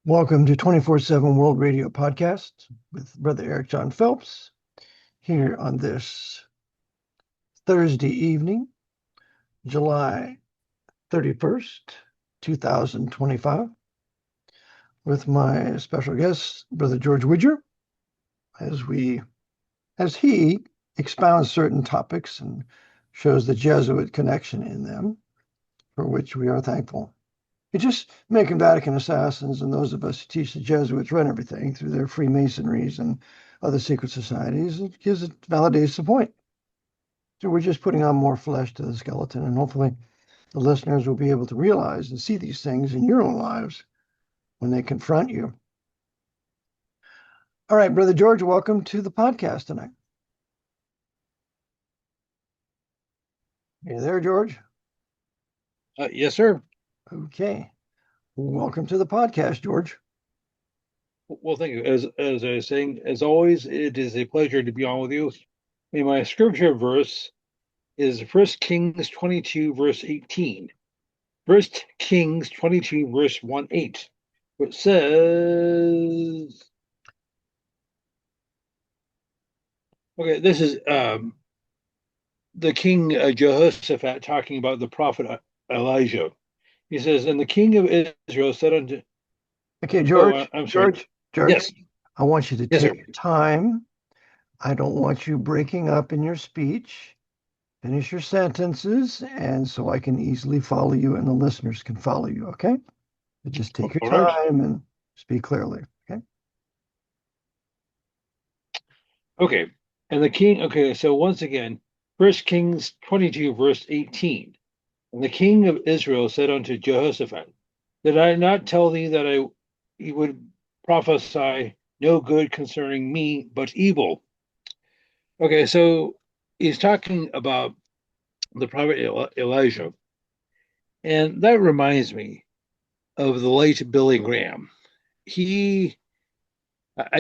Welcome to 24/7 World Radio Podcast with Brother Eric John Phelps here on this Thursday evening, July 31st, 2025, with my special guest, Brother George Widger, as he expounds certain topics and shows the Jesuit connection in them, for which we are thankful. You're just making Vatican assassins and those of us who teach the Jesuits run everything through their Freemasonries and other secret societies. It validates the point. So we're just putting on more flesh to the skeleton, and hopefully the listeners will be able to realize and see these things in your own lives when they confront you. All right, Brother George, welcome to the podcast tonight. Are you there, George? Yes, sir. Okay. Welcome to the podcast, George. Well, thank you. As I was saying, as always, it is a pleasure to be on with you. My scripture verse is 1 Kings 22, verse 18. 1 Kings 22, verse 1-8, which says, okay, this is the king Jehoshaphat talking about the prophet Elijah. He says, and the king of Israel said unto, okay, George, I'm sorry. George, Yes. I want you to Yes, take sir. your time. I don't want you breaking up in your speech. Finish your sentences, and so I can easily follow you and the listeners can follow you, okay? But just take your All right. time and speak clearly, okay? Okay. And the king, okay, so once again, 1 Kings 22, verse 18. And the king of Israel said unto Jehoshaphat, did I not tell thee that he would prophesy no good concerning me, but evil? Okay, so he's talking about the prophet Elijah. And that reminds me of the late Billy Graham. I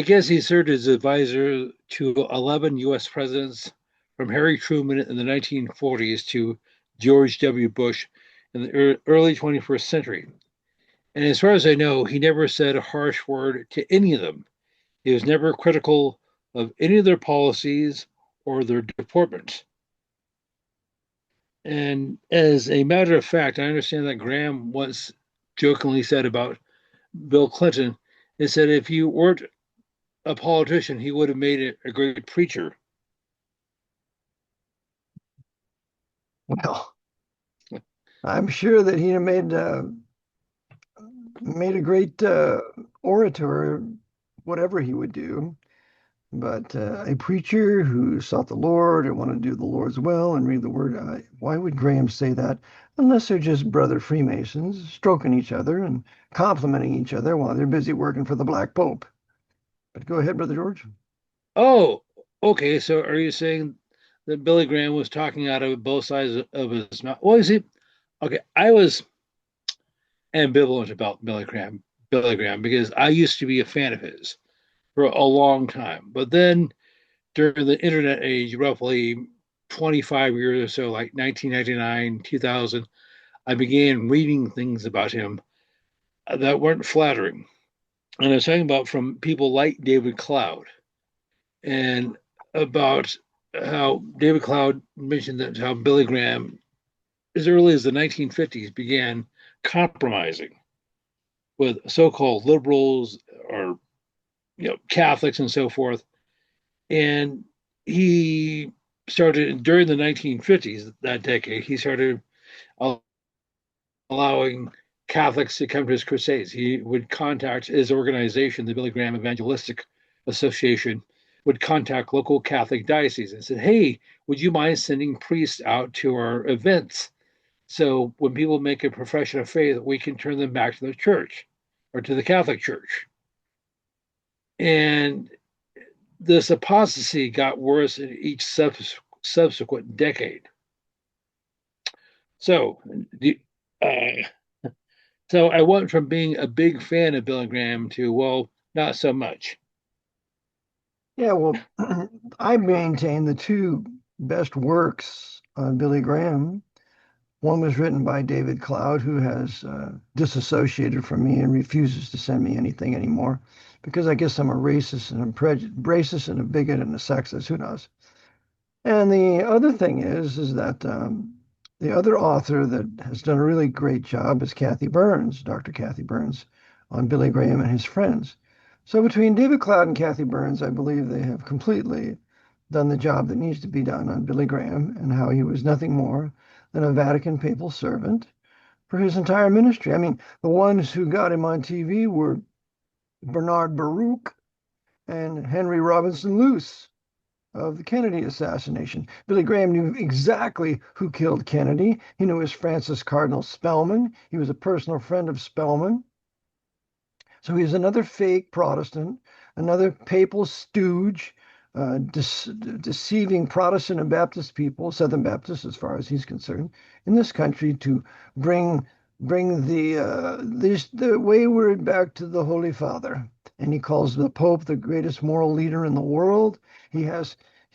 guess he served as advisor to 11 US presidents from Harry Truman in the 1940s to George W. Bush in the early 21st century. And as far as I know, he never said a harsh word to any of them. He was never critical of any of their policies or their deportment. And as a matter of fact, I understand that Graham once jokingly said about Bill Clinton, he said if you weren't a politician, he would have made a great preacher. Well, I'm sure that he made a great orator, whatever he would do. But a preacher who sought the Lord and wanted to do the Lord's will and read the Word, why would Graham say that unless they're just brother Freemasons stroking each other and complimenting each other while they're busy working for the Black Pope? But go ahead, Brother George. Oh, okay. So are you saying that Billy Graham was talking out of both sides of his mouth? Well, you see, okay, I was ambivalent about Billy Graham, because I used to be a fan of his for a long time. But then during the internet age, roughly 25 years or so, like 1999, 2000, I began reading things about him that weren't flattering. And I was talking about from people like David Cloud, and about how David Cloud mentioned that how Billy Graham, as early as the 1950s, began compromising with so-called liberals or Catholics and so forth. And he started during the 1950s, that decade, he started allowing Catholics to come to his crusades. He would contact his organization, the Billy Graham Evangelistic Association, would contact local Catholic dioceses and said, hey, would you mind sending priests out to our events? So when people make a profession of faith, we can turn them back to the church or to the Catholic Church. And this apostasy got worse in each subsequent decade. So, uh, so I went from being a big fan of Billy Graham to, well, not so much. Yeah, well, I maintain the two best works on Billy Graham One was written by David Cloud, who has disassociated from me and refuses to send me anything anymore because I guess I'm a racist and racist and a bigot and a sexist. Who knows? And the other thing is that the other author that has done a really great job is Kathy Burns, Dr. Kathy Burns, on Billy Graham and his friends. So between David Cloud and Kathy Burns, I believe they have completely done the job that needs to be done on Billy Graham and how he was nothing more than a Vatican papal servant for his entire ministry. I mean, the ones who got him on TV were Bernard Baruch and Henry Robinson Luce of the Kennedy assassination. Billy Graham knew exactly who killed Kennedy. He knew it was Francis Cardinal Spellman. He was a personal friend of Spellman. So he's another fake Protestant, another papal stooge, deceiving Protestant and Baptist people, Southern Baptists as far as he's concerned, in this country to bring the wayward back to the Holy Father. And he calls the Pope the greatest moral leader in the world. He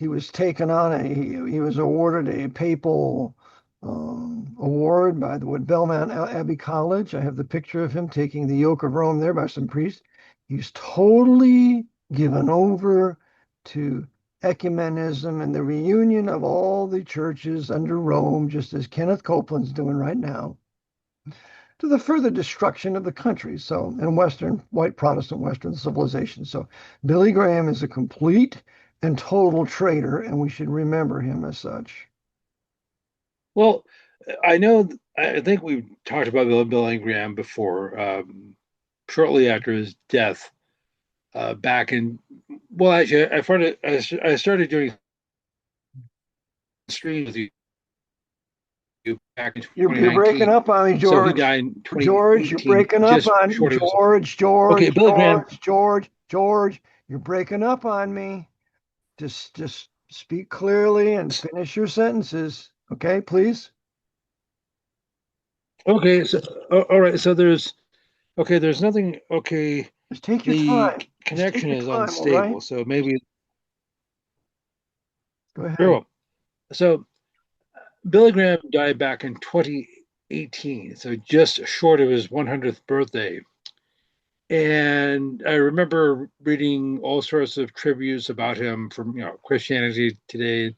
was taken on he was awarded a papal award by the Belmont Abbey College. I have the picture of him taking the yoke of Rome there by some priest. He's totally given over to ecumenism and the reunion of all the churches under Rome, just as Kenneth Copeland's doing right now, to the further destruction of the country. So, in Western, white Protestant Western civilization. So, Billy Graham is a complete and total traitor, and we should remember him as such. Well, I think we've talked about Billy Graham before, shortly after his death, back in, well, actually, I started doing streams with you back in You're breaking 2019. up on me, So he George. died in George, you're 2018, breaking up just on me. short of his. Okay, George, Billy Graham. George, you're breaking up on me. Just speak clearly and finish your sentences. Okay, please. Okay, so all right, so there's nothing. Okay, Just take your the time. Just take connection your is time, all right? unstable, so maybe. Go ahead. Oh, so Billy Graham died back in 2018, so just short of his 100th birthday. And I remember reading all sorts of tributes about him from Christianity Today.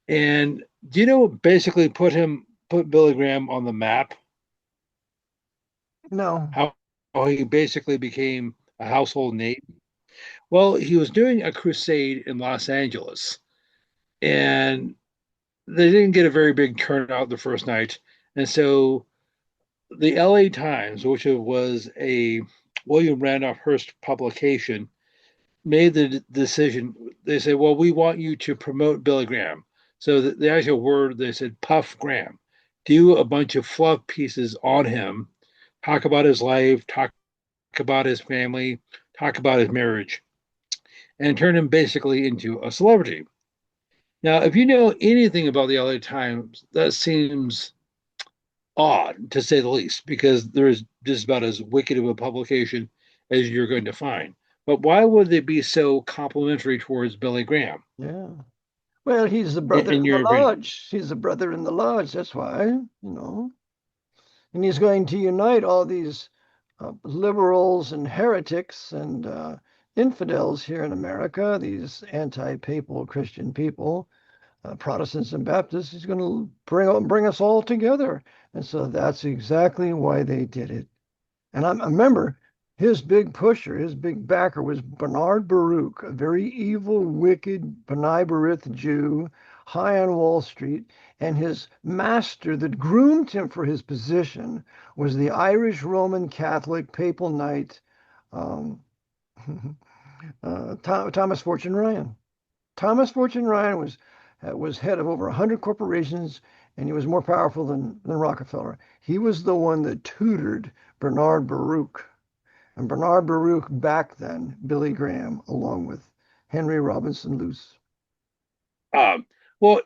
And do you know what basically put Billy Graham on the map? No. How he basically became a household name? Well, he was doing a crusade in Los Angeles, and they didn't get a very big turnout the first night. And so the LA Times, which was a William Randolph Hearst publication, made the decision. They said, well, we want you to promote Billy Graham. So the actual word, they said, Puff Graham. Do a bunch of fluff pieces on him, talk about his life, talk about his family, talk about his marriage, and turn him basically into a celebrity. Now, if you know anything about the LA Times, that seems odd to say the least, because there is just about as wicked of a publication as you're going to find. But why would they be so complimentary towards Billy Graham, Yeah. Well, he's the brother in in the your opinion? lodge. He's the brother in the lodge. That's why, And he's going to unite all these liberals and heretics and infidels here in America, these anti-papal Christian people, Protestants and Baptists. He's going to bring us all together. And so that's exactly why they did it. And I remember his big pusher, his big backer was Bernard Baruch, a very evil, wicked B'nai B'rith Jew, high on Wall Street. And his master that groomed him for his position was the Irish Roman Catholic papal knight, um, Thomas Fortune Ryan. Thomas Fortune Ryan was head of over 100 corporations, and he was more powerful than Rockefeller. He was the one that tutored Bernard Baruch. And Bernard Baruch back then, Billy Graham, along with Henry Robinson Luce. Um, well,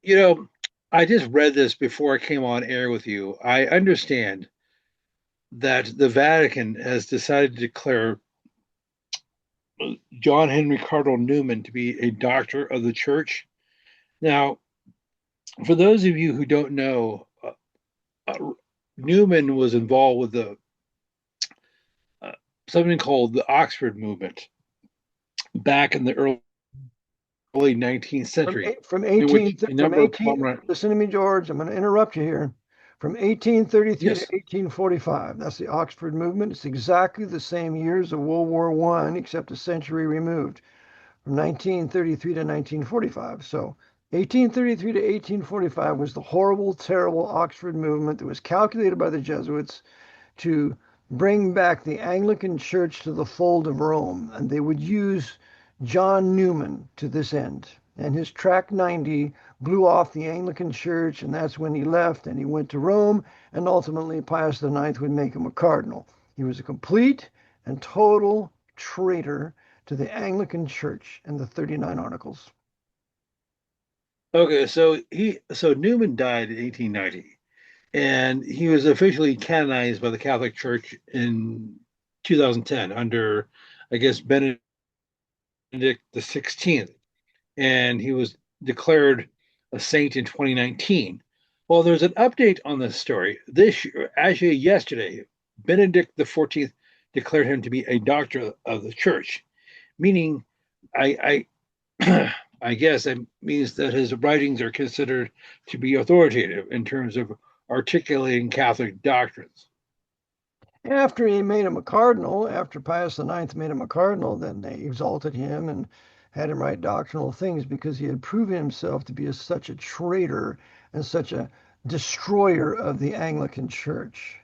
you know, I just read this before I came on air with you. I understand that the Vatican has decided to declare John Henry Cardinal Newman to be a doctor of the church. Now, for those of you who don't know Newman was involved with the uh, something called the Oxford movement back in the early 19th century, From in which 18 a from number of 18 prominent, listen to me, George. I'm going to interrupt you here. From 1833 to yes, 1845, that's the Oxford movement. It's exactly the same years of World War One, except a century removed. From 1933 to 1945. So 1833 to 1845 was the horrible, terrible Oxford movement that was calculated by the Jesuits to bring back the Anglican Church to the fold of Rome, and they would use John Newman to this end. And his Tract 90 blew off the Anglican Church, and that's when he left and he went to Rome, and ultimately Pius IX would make him a cardinal. He was a complete and total traitor to the Anglican Church and the 39 Articles. okay, so Newman died in 1890, and he was officially canonized by the Catholic Church in 2010 under, I guess, Benedict the 16th, and he was declared a saint in 2019. Well, there's an update on this story. This actually yesterday, Benedict the 14th declared him to be a doctor of the church, meaning I I guess it means that his writings are considered to be authoritative in terms of articulating Catholic doctrines. After he made him a cardinal, after Pius IX made him a cardinal, then they exalted him and had him write doctrinal things because he had proven himself to be such a traitor and such a destroyer of the Anglican Church.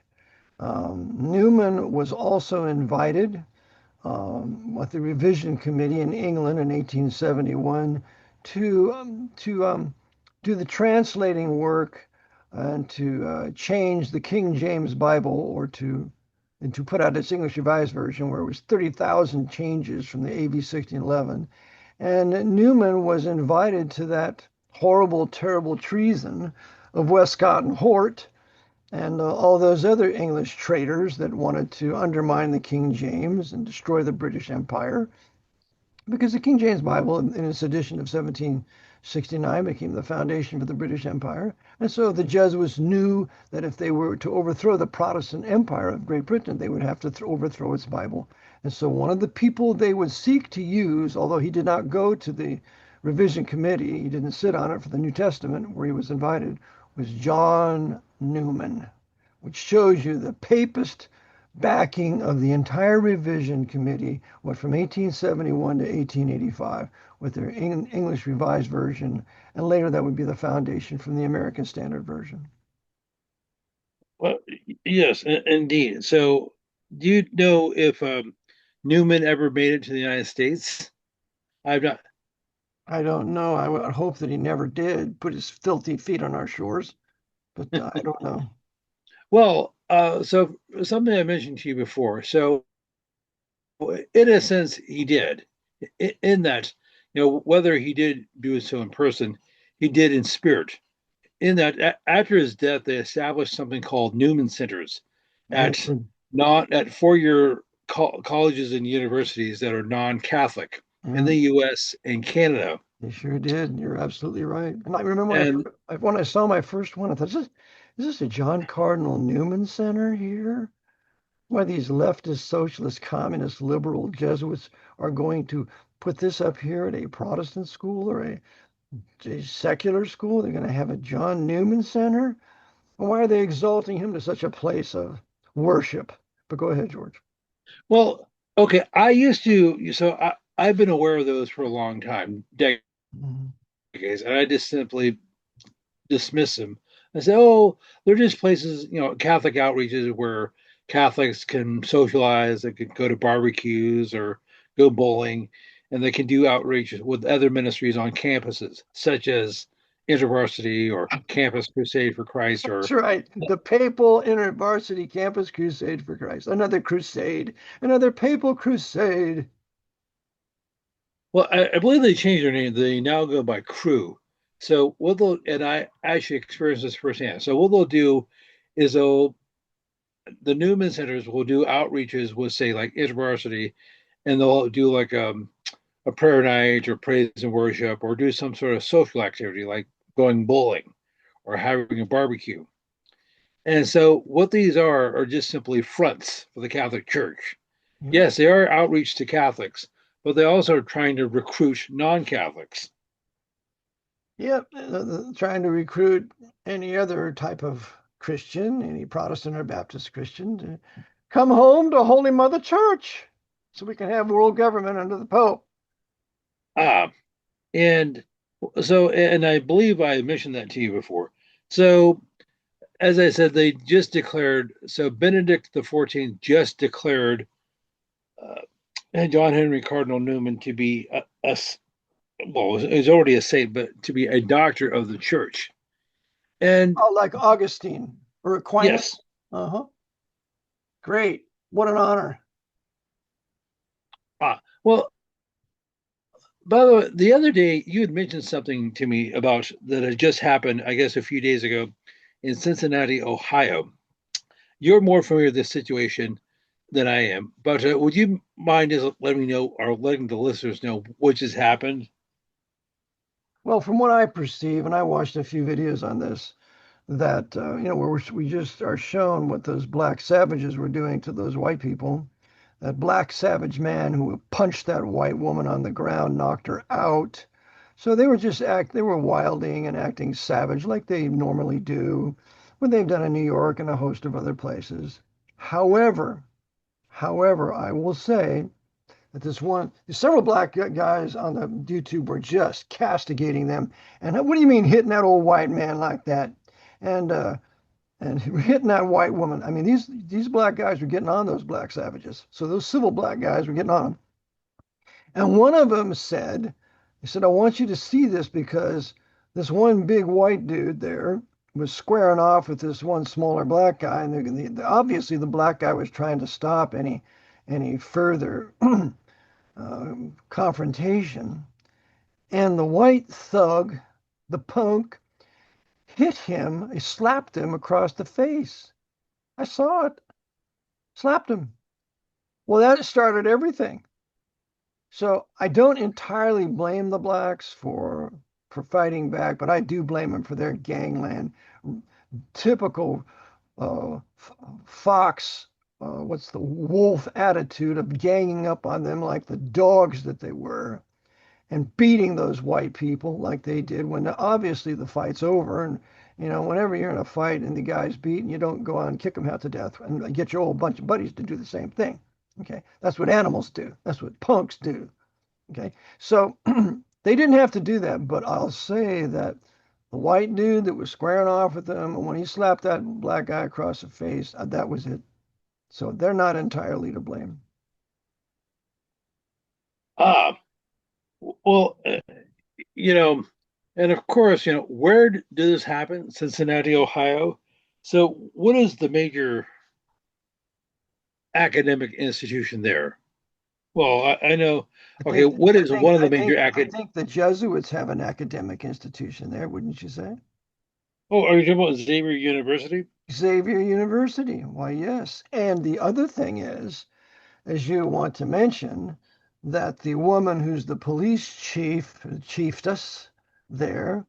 Newman was also invited with the Revision Committee in England in 1871 to do the translating work and to change the King James Bible or to put out its English Revised Version where it was 30,000 changes from the AV 1611. And Newman was invited to that horrible, terrible treason of Westcott and Hort and all those other English traitors that wanted to undermine the King James and destroy the British Empire, because the King James Bible, in its edition of 1769, became the foundation for the British Empire. And so the Jesuits knew that if they were to overthrow the Protestant Empire of Great Britain, they would have to overthrow its Bible. And so one of the people they would seek to use, although he did not go to the revision committee, he didn't sit on it for the New Testament where he was invited, was John Newman, which shows you the papist backing of the entire revision committee went from 1871 to 1885 with their English Revised Version, and later that would be the foundation from the American Standard Version. Well, yes, indeed. So, do you know if Newman ever made it to the United States? I've not. I don't know. I would hope that he never did put his filthy feet on our shores, but I don't know. Well, so something I mentioned to you before. So, in a sense, he did. In that, whether he did do so in person, he did in spirit. In that, after his death, they established something called Newman Centers They at not at four-year colleges and universities that are non-Catholic in yeah, the U.S. and Canada. they sure did. You're absolutely right. And I remember And when I saw my first one, I thought, is this a John Cardinal Newman Center here? Why these leftist, socialist, communist, liberal Jesuits are going to put this up here at a Protestant school or a secular school? They're going to have a John Newman Center? Why are they exalting him to such a place of worship? But go ahead, George. well, okay, I used to. So I've been aware of those for a long time, Mhm. decades, and I just simply dismiss them. I say, oh, they're just places, Catholic outreaches where Catholics can socialize, they can go to barbecues or go bowling, and they can do outreach with other ministries on campuses, such as InterVarsity or Campus Crusade for Christ, That's or right. The Papal InterVarsity Campus Crusade for Christ. Another crusade. Another papal crusade. well, I believe they changed their name. They now go by Crew. So what they'll, and I actually experienced this firsthand. So what they'll do is the Newman Centers will do outreaches with, say, like InterVarsity, and they'll do like a prayer night or praise and worship or do some sort of social activity like going bowling or having a barbecue. And so what these are just simply fronts for the Catholic Church. Yeah. Yes, they are outreach to Catholics, but they also are trying to recruit non-Catholics. Yep, trying to recruit any other type of Christian, any Protestant or Baptist Christian, to come home to Holy Mother Church so we can have world government under the Pope. Ah, and so, and I believe I mentioned that to you before. So, as I said, they just declared, so Benedict the 14th just declared John Henry Cardinal Newman to be well, he's already a saint, but to be a doctor of the church. And Oh, like Augustine or Aquinas. yes, Uh-huh. Great. What an honor. well, by the way, the other day you had mentioned something to me about that had just happened, I guess, a few days ago in Cincinnati, Ohio. You're more familiar with this situation than I am, but would you mind just letting me know or letting the listeners know what just happened? Well, from what I perceive, and I watched a few videos on this, that where we just are shown what those black savages were doing to those white people. That black savage man who punched that white woman on the ground, knocked her out. So they were wilding and acting savage like they normally do, what they've done in New York and a host of other places. However, however, I will say that several black guys on the YouTube were just castigating them. And what do you mean hitting that old white man like that? And and hitting that white woman. I mean, these black guys were getting on those black savages. So those civil black guys were getting on them. And one of them said, he said, I want you to see this because this one big white dude there was squaring off with this one smaller black guy, and obviously the black guy was trying to stop any further confrontation. And the white thug, the punk, hit him, he slapped him across the face. I saw it. Slapped him. Well, that started everything. So I don't entirely blame the blacks for fighting back, but I do blame them for their gangland, typical fox, what's the wolf attitude of ganging up on them like the dogs that they were, and beating those white people like they did when obviously the fight's over. And whenever you're in a fight and the guy's beaten, you don't go on and kick him half to death and get your whole bunch of buddies to do the same thing. Okay, that's what animals do. That's what punks do. Okay, so they didn't have to do that, but I'll say that the white dude that was squaring off with them, and when he slapped that black guy across the face, that was it. So they're not entirely to blame. Ah, well, you know, and of course, where did this happen? Cincinnati, Ohio. So, what is the major academic institution there? Well, I know. I Okay, think what I is think one of the I major think I acad? think the Jesuits have an academic institution there, wouldn't you say? Oh, are you talking about Xavier University? Xavier University. Why, yes. And the other thing is, as you want to mention, that the woman who's the police chiefess there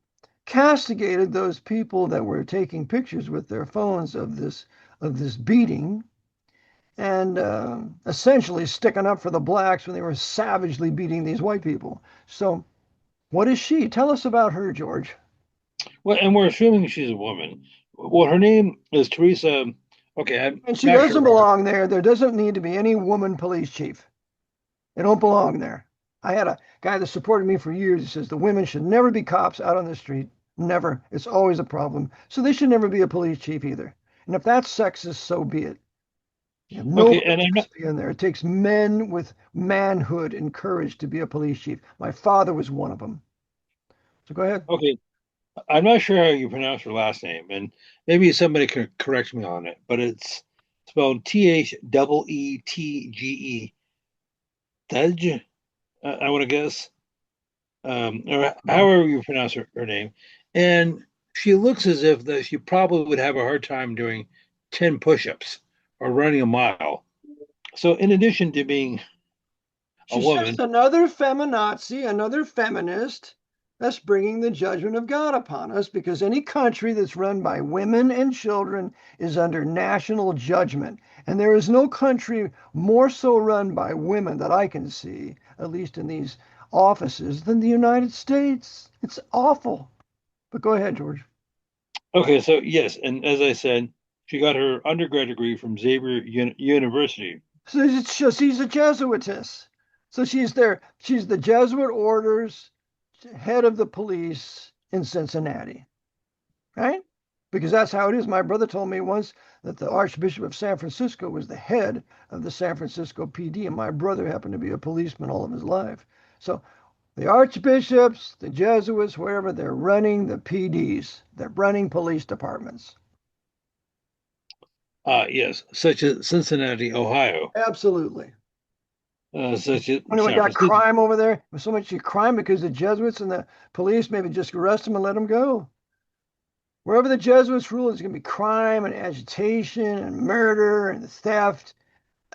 castigated those people that were taking pictures with their phones of this beating, and essentially sticking up for the blacks when they were savagely beating these white people. So what is she? Tell us about her, George. Well, and we're assuming she's a woman. Well, her name is Teresa. Okay, I'm And she not doesn't sure. belong there. There doesn't need to be any woman police chief. They don't belong there. I had a guy that supported me for years. He says the women should never be cops out on the street. Never. It's always a problem. So they should never be a police chief either. And if that's sexist, so be it. You have no Okay, and I'm business not being there. It takes men with manhood and courage to be a police chief. My father was one of them. So go ahead. okay. I'm not sure how you pronounce her last name, and maybe somebody can correct me on it. But it's spelled Theetge. Tej, I want to guess, or Uh, however you pronounce her name. And she looks as if that she probably would have a hard time doing 10 push-ups or running a mile. So, in addition to being a she's just woman, another feminazi, another feminist. That's bringing the judgment of God upon us, because any country that's run by women and children is under national judgment. And there is no country more so run by women that I can see, at least in these offices, than the United States. It's awful. But go ahead, George. Okay, so yes, and as I said, she got her undergrad degree from Xavier University. So it's just, she's a Jesuitess. So she's there. She's the Jesuit orders head of the police in Cincinnati, right? Because that's how it is. My brother told me once that the Archbishop of San Francisco was the head of the San Francisco PD, and my brother happened to be a policeman all of his life. So the archbishops, the Jesuits, wherever, they're running the PDs, they're running police departments. Yes, such as Cincinnati, Ohio, Absolutely. such as When we San got Francisco. crime over there, there's so much crime because the Jesuits and the police maybe just arrest them and let them go. Wherever the Jesuits rule, there's going to be crime and agitation and murder and theft,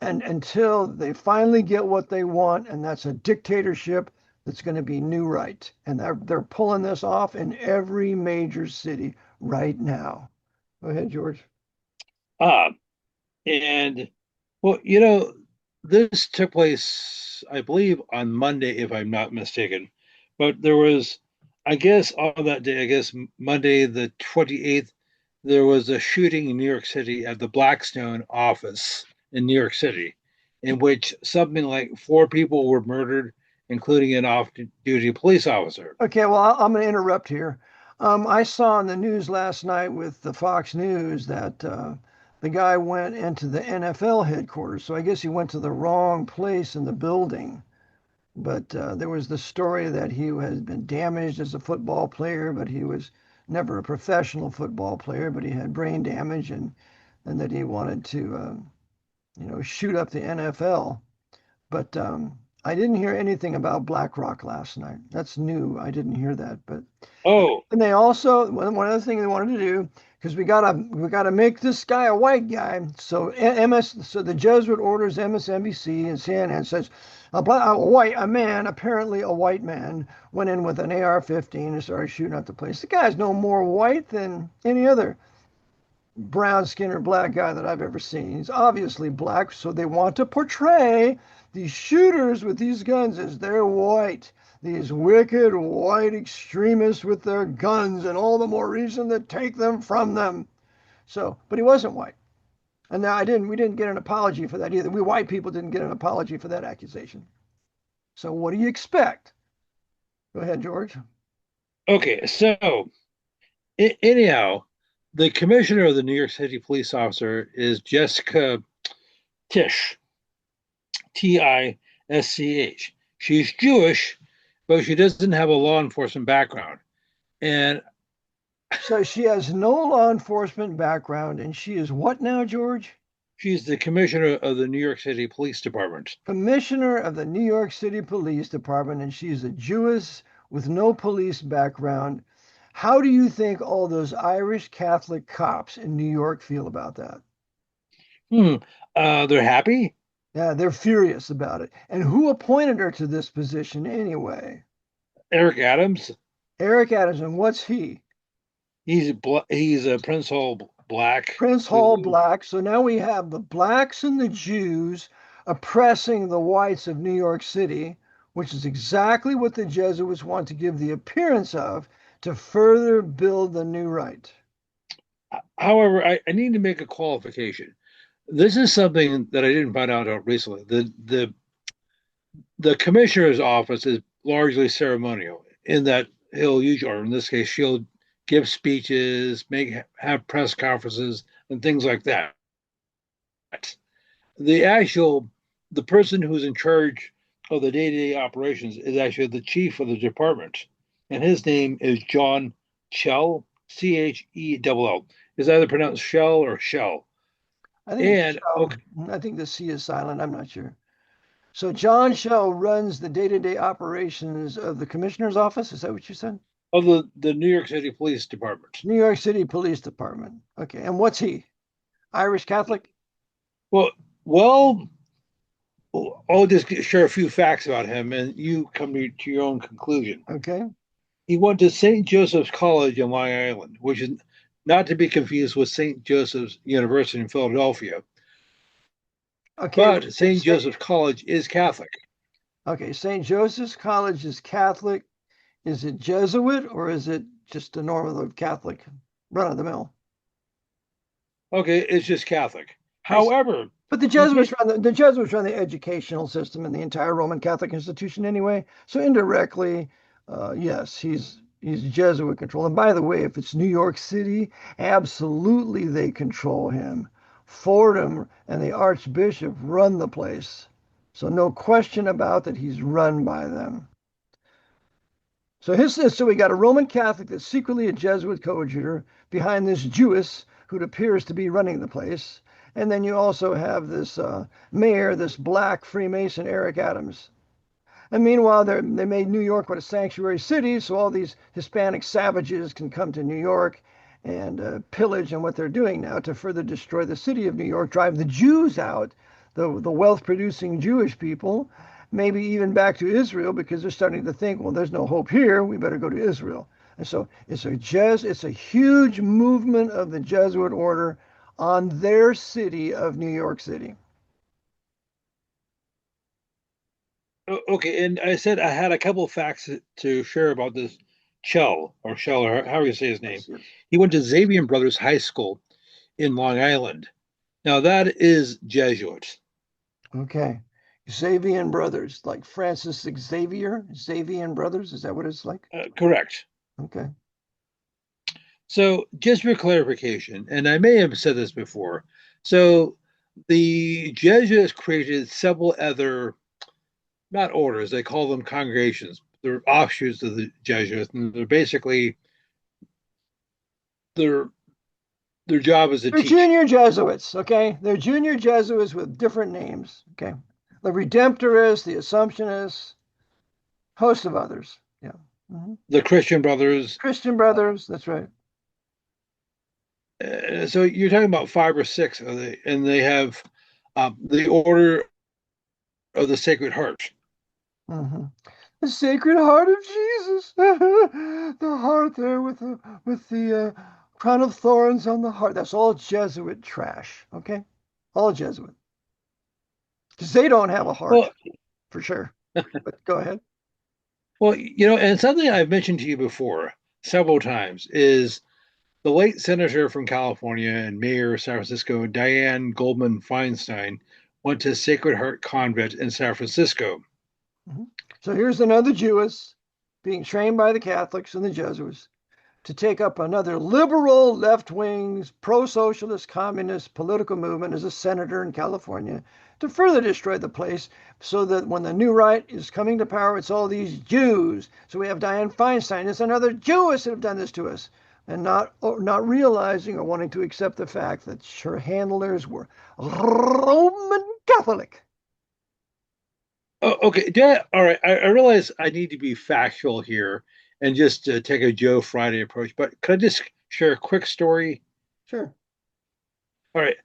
and until they finally get what they want, and that's a dictatorship that's going to be new right. And they're pulling this off in every major city right now. Go ahead, George. Ah, and well, this took place, I believe, on Monday, if I'm not mistaken. But there was, I guess, on that day, I guess Monday the 28th, there was a shooting in New York City at the Blackstone office in New York City, in which something like four people were murdered, including an off-duty police officer. Okay, well, I'm going to interrupt here. I saw in the news last night with the Fox News that the guy went into the NFL headquarters. So I guess he went to the wrong place in the building. But there was the story that he had been damaged as a football player, but he was never a professional football player, but he had brain damage, and that he wanted to, shoot up the NFL. But I didn't hear anything about BlackRock last night. That's new. I didn't hear that. But Oh, and they also, one other thing they wanted to do, because we gotta make this guy a white guy. So so the Jesuit orders MSNBC and CNN says a man, apparently a white man, went in with an AR-15 and started shooting up the place. The guy's no more white than any other brown skin or black guy that I've ever seen. He's obviously black, so they want to portray these shooters with these guns as they're white. These wicked white extremists with their guns, and all the more reason to take them from them. So, but he wasn't white. And now we didn't get an apology for that either. We white people didn't get an apology for that accusation. So what do you expect? Go ahead, George. okay. So, anyhow, the commissioner of the New York City police officer is Jessica Tisch, Tisch. She's Jewish, but she doesn't have a law enforcement background. And So she has no law enforcement background, and she is what now, George? she's the commissioner of the New York City Police Department. Commissioner of the New York City Police Department, and she's a Jewess with no police background. How do you think all those Irish Catholic cops in New York feel about that? Hmm. They're happy. Yeah, they're furious about it. And who appointed her to this position anyway? Eric Adams. Eric Adams. And what's he? He's a Prince Hall Black. Prince Hall Black. So now we have the blacks and the Jews oppressing the whites of New York City, which is exactly what the Jesuits want to give the appearance of to further build the new right. However, I need to make a qualification. This is something that I didn't find out recently. The commissioner's office is largely ceremonial in that he'll usually, or in this case, she'll give speeches, have press conferences, and things like that. The person who's in charge of the day-to-day operations is actually the chief of the department, and his name is John Chell, Chell. Is either pronounced Shell or Shell. I think it's And Shell. okay, I think the C is silent. I'm not sure. So John Shell runs the day-to-day operations of the commissioner's office. Is that what you said? of the New York City Police Department. New York City Police Department. Okay. And what's he? Irish Catholic? Well, well, I'll just share a few facts about him, and you come to your own conclusion. Okay. He went to St. Joseph's College in Long Island, which is not to be confused with St. Joseph's University in Philadelphia. Okay, But St. Joseph's College is Catholic. okay, St. Joseph's College is Catholic. Is it Jesuit or is it just a normal Catholic run of the mill? Okay, it's just Catholic. I see. However, But the he Jesuits did. run the Jesuits run the educational system in the entire Roman Catholic institution anyway. So indirectly, yes, he's Jesuit control. And by the way, if it's New York City, absolutely they control him. Fordham and the Archbishop run the place. So no question about that he's run by them. So we got a Roman Catholic that's secretly a Jesuit coadjutor behind this Jewess who appears to be running the place. And then you also have this mayor, this black Freemason, Eric Adams. And meanwhile, they made New York what a sanctuary city, so all these Hispanic savages can come to New York and pillage. And what they're doing now to further destroy the city of New York, drive the Jews out, the wealth-producing Jewish people, maybe even back to Israel, because they're starting to think, well, there's no hope here. We better go to Israel. And so it's a huge movement of the Jesuit order on their city of New York City. Okay, and I said I had a couple of facts to share about this Shell, or however you say his name. Yes, yes. He went to Xavier Brothers High School in Long Island. Now that is Jesuit. Okay. Xavier Brothers, like Francis Xavier, Xavier Brothers, is that what it's like? Correct. Okay. So just for clarification, and I may have said this before, so the Jesuits created several other, not orders, they call them congregations. They're offshoots of the Jesuits, and they're basically their their job is to They're teach. junior Jesuits, okay? They're junior Jesuits with different names, okay? The Redemptorists, the Assumptionists, host of others. Yeah. Mhm. The Christian Brothers. Christian Brothers, that's right. So you're talking about five or six, and they have the Order of the Sacred Heart. Mhm. The Sacred Heart of Jesus. The heart there with the crown of thorns on the heart. That's all Jesuit trash, okay? All Jesuit. Because they don't have a heart, Well, for sure. But go ahead. well, and something I've mentioned to you before several times is the late senator from California and mayor of San Francisco, Diane Goldman Feinstein, went to Sacred Heart Convent in San Francisco. Mhm. So here's another Jewess being trained by the Catholics and the Jesuits to take up another liberal, left wing, pro socialist, communist political movement as a senator in California to further destroy the place so that when the new right is coming to power, it's all these Jews. So we have Dianne Feinstein. It's another Jewess that have done this to us. And not realizing or wanting to accept the fact that her handlers were Roman Catholic. Oh, okay. All right. I realize I need to be factual here and just take a Joe Friday approach, but could I just share a quick story? Sure. All right.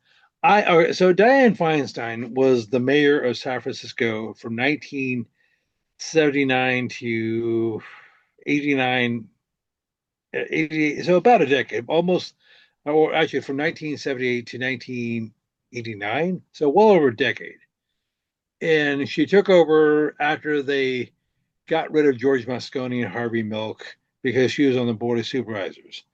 All right. So Dianne Feinstein was the mayor of San Francisco from 1979 to 89, 88, so about a decade, almost, or actually from 1978 to 1989, so well over a decade. And she took over after they got rid of George Moscone and Harvey Milk because she was on the board of supervisors.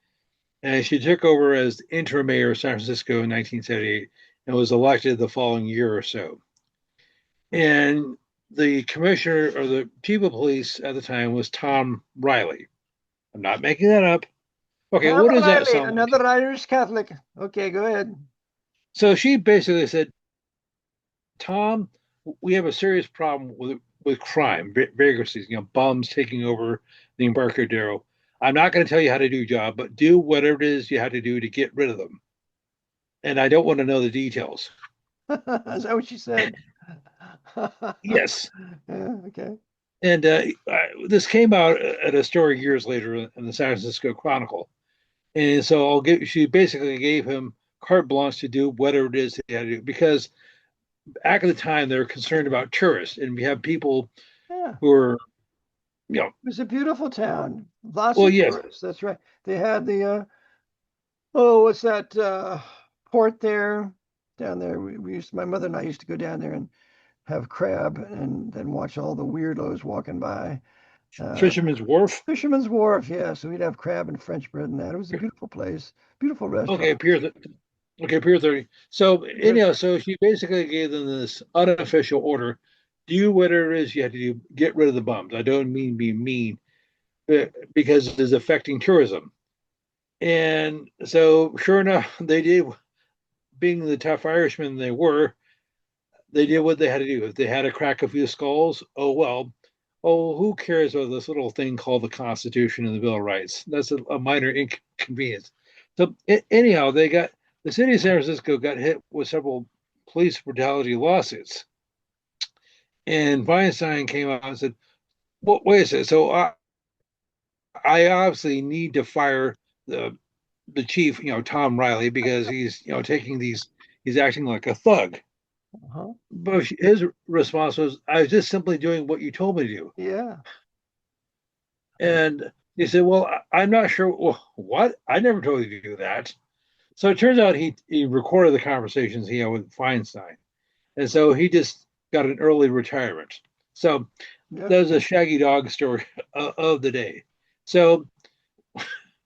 And she took over as interim mayor of San Francisco in 1978 and was elected the following year or so. And the commissioner or the chief of police at the time was Tom Riley. I'm not making that up. Okay, Tom what does that Riley, sound like? another Irish Catholic. Okay, go ahead. So she basically said, Tom, we have a serious problem with crime, vagrancies, bums taking over the Embarcadero. I'm not going to tell you how to do your job, but do whatever it is you have to do to get rid of them. And I don't want to know the details. Is that what she said? Yes. Yeah, okay. And this came out at a story years later in the San Francisco Chronicle. And so she basically gave him carte blanche to do whatever it is he had to do because back at the time they were concerned about tourists and we have people Yeah. who are Yeah. It was a beautiful town. Lots Well, of yes, tourists. That's right. They had the oh, what's that port there? Down there. We used my mother and I used to go down there and have crab and then watch all the weirdos walking by. Uh, Fisherman's Wharf. Fisherman's Wharf, yeah. So we'd have crab and French bread and that. It was a beautiful place, beautiful Okay, restaurants. Pier 30. So Pier anyhow, so she basically gave them this unofficial order: do whatever it is you have to do, get rid of the bums. I don't mean be mean, because it is affecting tourism. And so, sure enough, they did. Being the tough Irishmen they were, they did what they had to do. If they had to crack a few skulls, oh well. Oh, who cares about this little thing called the Constitution and the Bill of Rights? That's a minor inconvenience. So anyhow, they got the city of San Francisco got hit with several police brutality lawsuits, and Feinstein came out and said, "Well, wait a second. So I obviously need to fire the chief, Tom Riley, because he's taking these, he's acting like a thug." uh-huh. But his response was, "I was just simply doing what you told me to do." Yeah. And he said, "Well, I'm not sure." Well, what? I never told you to do that. So it turns out he recorded the conversations he had with Feinstein. And so he just got an early retirement. So Yeah. that was a shaggy dog story of the day. So,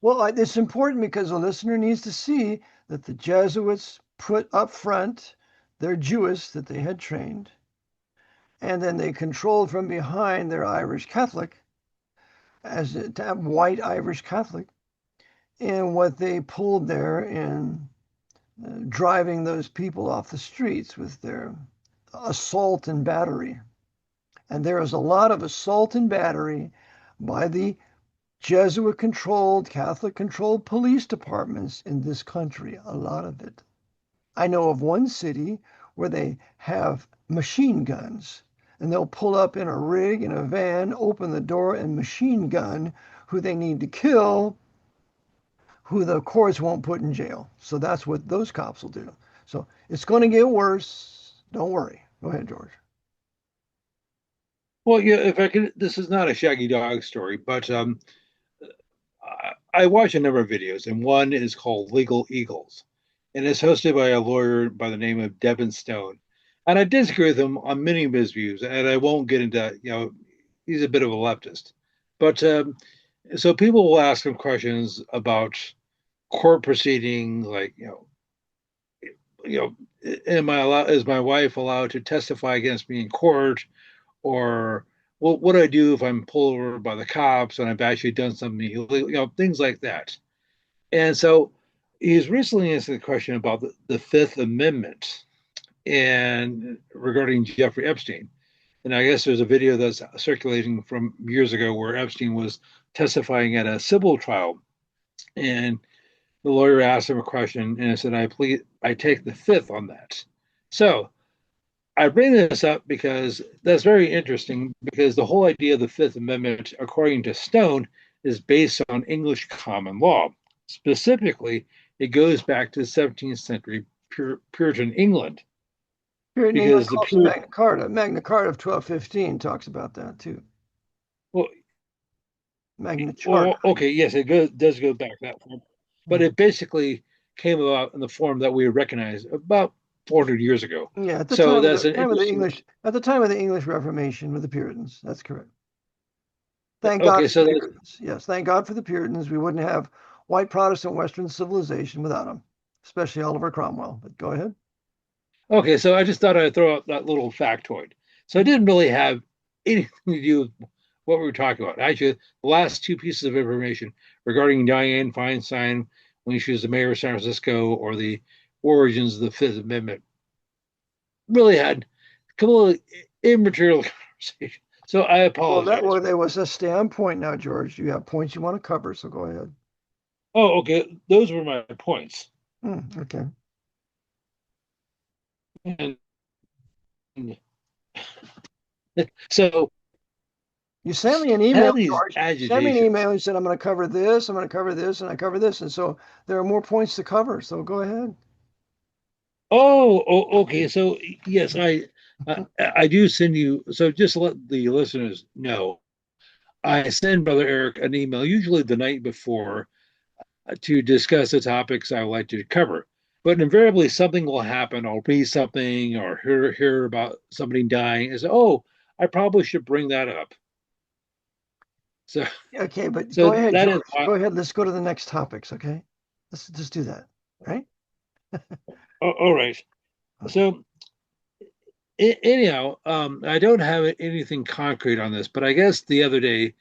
Well, it's important because the listener needs to see that the Jesuits put up front their Jewish that they had trained, and then they controlled from behind their Irish Catholic, as to have white Irish Catholic, and what they pulled there in driving those people off the streets with their assault and battery. And there is a lot of assault and battery by the Jesuit controlled, Catholic controlled police departments in this country, a lot of it. I know of one city where they have machine guns and they'll pull up in a rig in a van, open the door, and machine gun who they need to kill, who the courts won't put in jail. So that's what those cops will do. So it's going to get worse. Don't worry. Go ahead, George. well, yeah, if I could, this is not a shaggy dog story, but I watch a number of videos, and one is called Legal Eagles, and it's hosted by a lawyer by the name of Devin Stone. And I disagree with him on many of his views, and I won't get into, he's a bit of a leftist. But so people will ask him questions about court proceedings, like, you know, is my wife allowed to testify against me in court? Or what do I do if I'm pulled over by the cops and I've actually done something illegal, things like that. And so he's recently answered the question about the Fifth Amendment and regarding Jeffrey Epstein. And I guess there's a video that's circulating from years ago where Epstein was testifying at a civil trial, and the lawyer asked him a question, and I said, I take the fifth on that. So I bring this up because that's very interesting, because the whole idea of the Fifth Amendment, according to Stone, is based on English common law. Specifically, it goes back to 17th century Puritan England, Puritan England, because the also Puritan, Magna Carta. Magna Carta of 1215 talks about that too. well, Magna Charta. well, okay, yes, does go back that far, but it basically came about in the form that we recognize about 400 years ago. Yeah, at the So time of that's the an time of the interesting. English at the time of the English Reformation with the Puritans. That's correct. Thank God Okay, for the so that's Puritans. Yes, thank God for the Puritans. We wouldn't have white Protestant Western civilization without them, especially Oliver Cromwell. But go ahead. okay. So I just thought I'd throw out that little factoid. So it didn't really have anything to do with what we were talking about. Actually, the last two pieces of information regarding Dianne Feinstein when she was the mayor of San Francisco, or the origins of the Fifth Amendment, really had completely immaterial conversation. So I apologize. There was a standpoint now, George. You have points you want to cover, so go ahead. Oh, okay. Those were my points. Okay. And so You sent me an email, have these George. Send me an agitations. email. You said I'm going to cover this. I'm going to cover this, and I cover this, and so there are more points to cover. So go ahead. Okay. So yes, I do send you. So just to let the listeners know, I send Brother Eric an email, usually the night before, to discuss the topics I would like to cover. But invariably, something will happen. I'll read something or hear about somebody dying and say, oh, I probably should bring that up. So, Okay, but so go ahead, that is George. why. Go ahead. Let's go to the next topics. Okay, let's just do that. Right? All right. Okay. So, anyhow, I don't have anything concrete on this, but I guess the other day,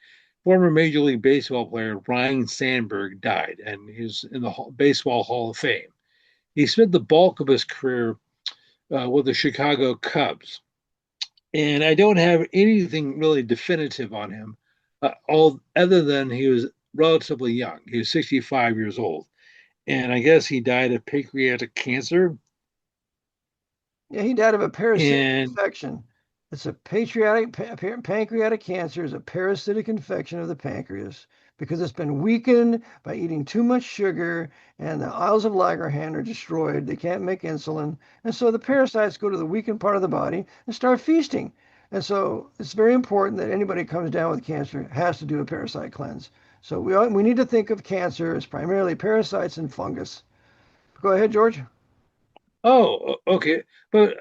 former Major League Baseball player Ryan Sandberg died, and he's in the Baseball Hall of Fame. He spent the bulk of his career with the Chicago Cubs, and I don't have anything really definitive on him, all other than he was relatively young. He was 65 years old, and I guess he died of pancreatic cancer. Yeah, he died of a parasitic And infection. It's a pancreatic cancer is a parasitic infection of the pancreas because it's been weakened by eating too much sugar, and the Isles of Langerhans are destroyed. They can't make insulin, and so the parasites go to the weakened part of the body and start feasting. And so it's very important that anybody who comes down with cancer has to do a parasite cleanse. So we need to think of cancer as primarily parasites and fungus. Go ahead, George. okay, but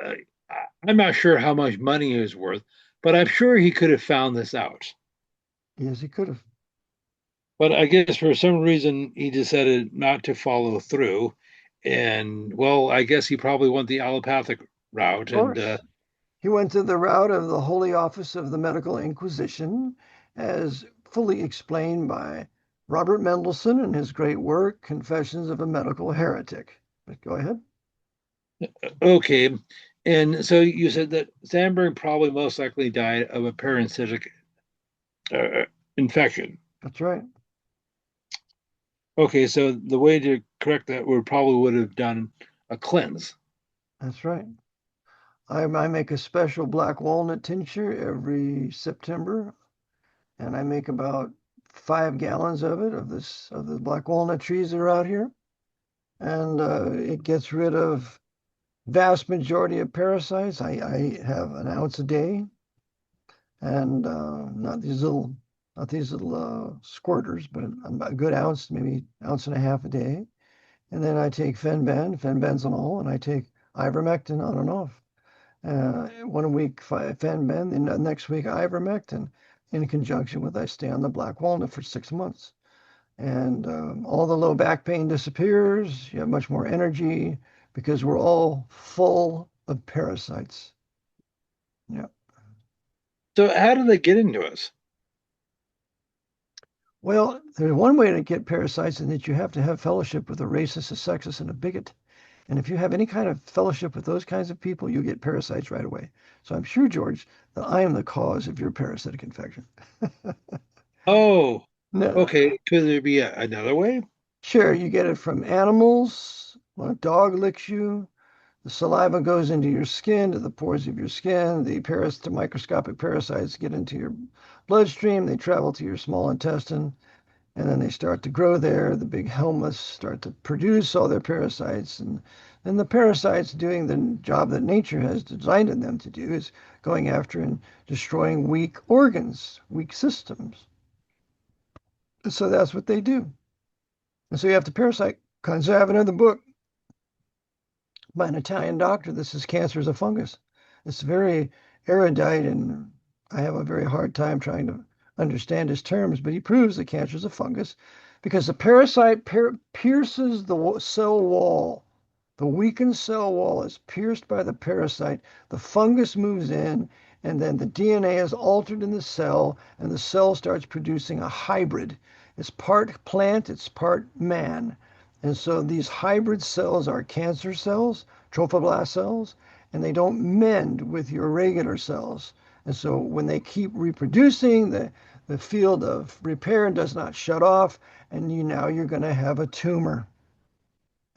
I'm not sure how much money he was worth, but I'm sure he could have found this out. Yes, he could have. But I guess for some reason he decided not to follow through. And well, I guess he probably went the allopathic route. Of And course. He went to the route of the Holy Office of the Medical Inquisition, as fully explained by Robert Mendelssohn in his great work, Confessions of a Medical Heretic. But go ahead. okay. And so you said that Sandberg probably most likely died of a parasitic uh, infection. That's right. Okay, so the way to correct that would have done a cleanse. That's right. I make a special black walnut tincture every September, and I make about 5 gallons of it, of the black walnut trees that are out here. And it gets rid of vast majority of parasites. I have an ounce a day, and not these little squirters, but a good ounce, maybe ounce and a half a day. And then I take fenbenzanol, and I take ivermectin on and off. One week fenben, and the next week ivermectin, in conjunction with I stay on the black walnut for 6 months. And all the low back pain disappears. You have much more energy because we're all full of parasites. Yeah. So how do they get into us? Well, there's one way to get parasites, in that you have to have fellowship with a racist, a sexist, and a bigot. And if you have any kind of fellowship with those kinds of people, you get parasites right away. So I'm sure, George, that I am the cause of your parasitic infection. Oh, No, okay. Could there be another way? sure, you get it from animals. When a dog licks you, the saliva goes into your skin, to the pores of your skin. The microscopic parasites get into your bloodstream. They travel to your small intestine, and then they start to grow there. The big helminths start to produce all their parasites, and then the parasites doing the job that nature has designed them to do is going after and destroying weak organs, weak systems. So that's what they do. And so you have to parasite cleanse. I have another book by an Italian doctor. This is Cancer as a Fungus. It's very erudite, and I have a very hard time trying to understand his terms, but he proves that cancer is a fungus because the parasite pierces the cell wall. The weakened cell wall is pierced by the parasite. The fungus moves in, and then the DNA is altered in the cell, and the cell starts producing a hybrid. It's part plant, it's part man. And so these hybrid cells are cancer cells, trophoblast cells, and they don't mend with your regular cells. And so when they keep reproducing, the field of repair does not shut off, and you're going to have a tumor.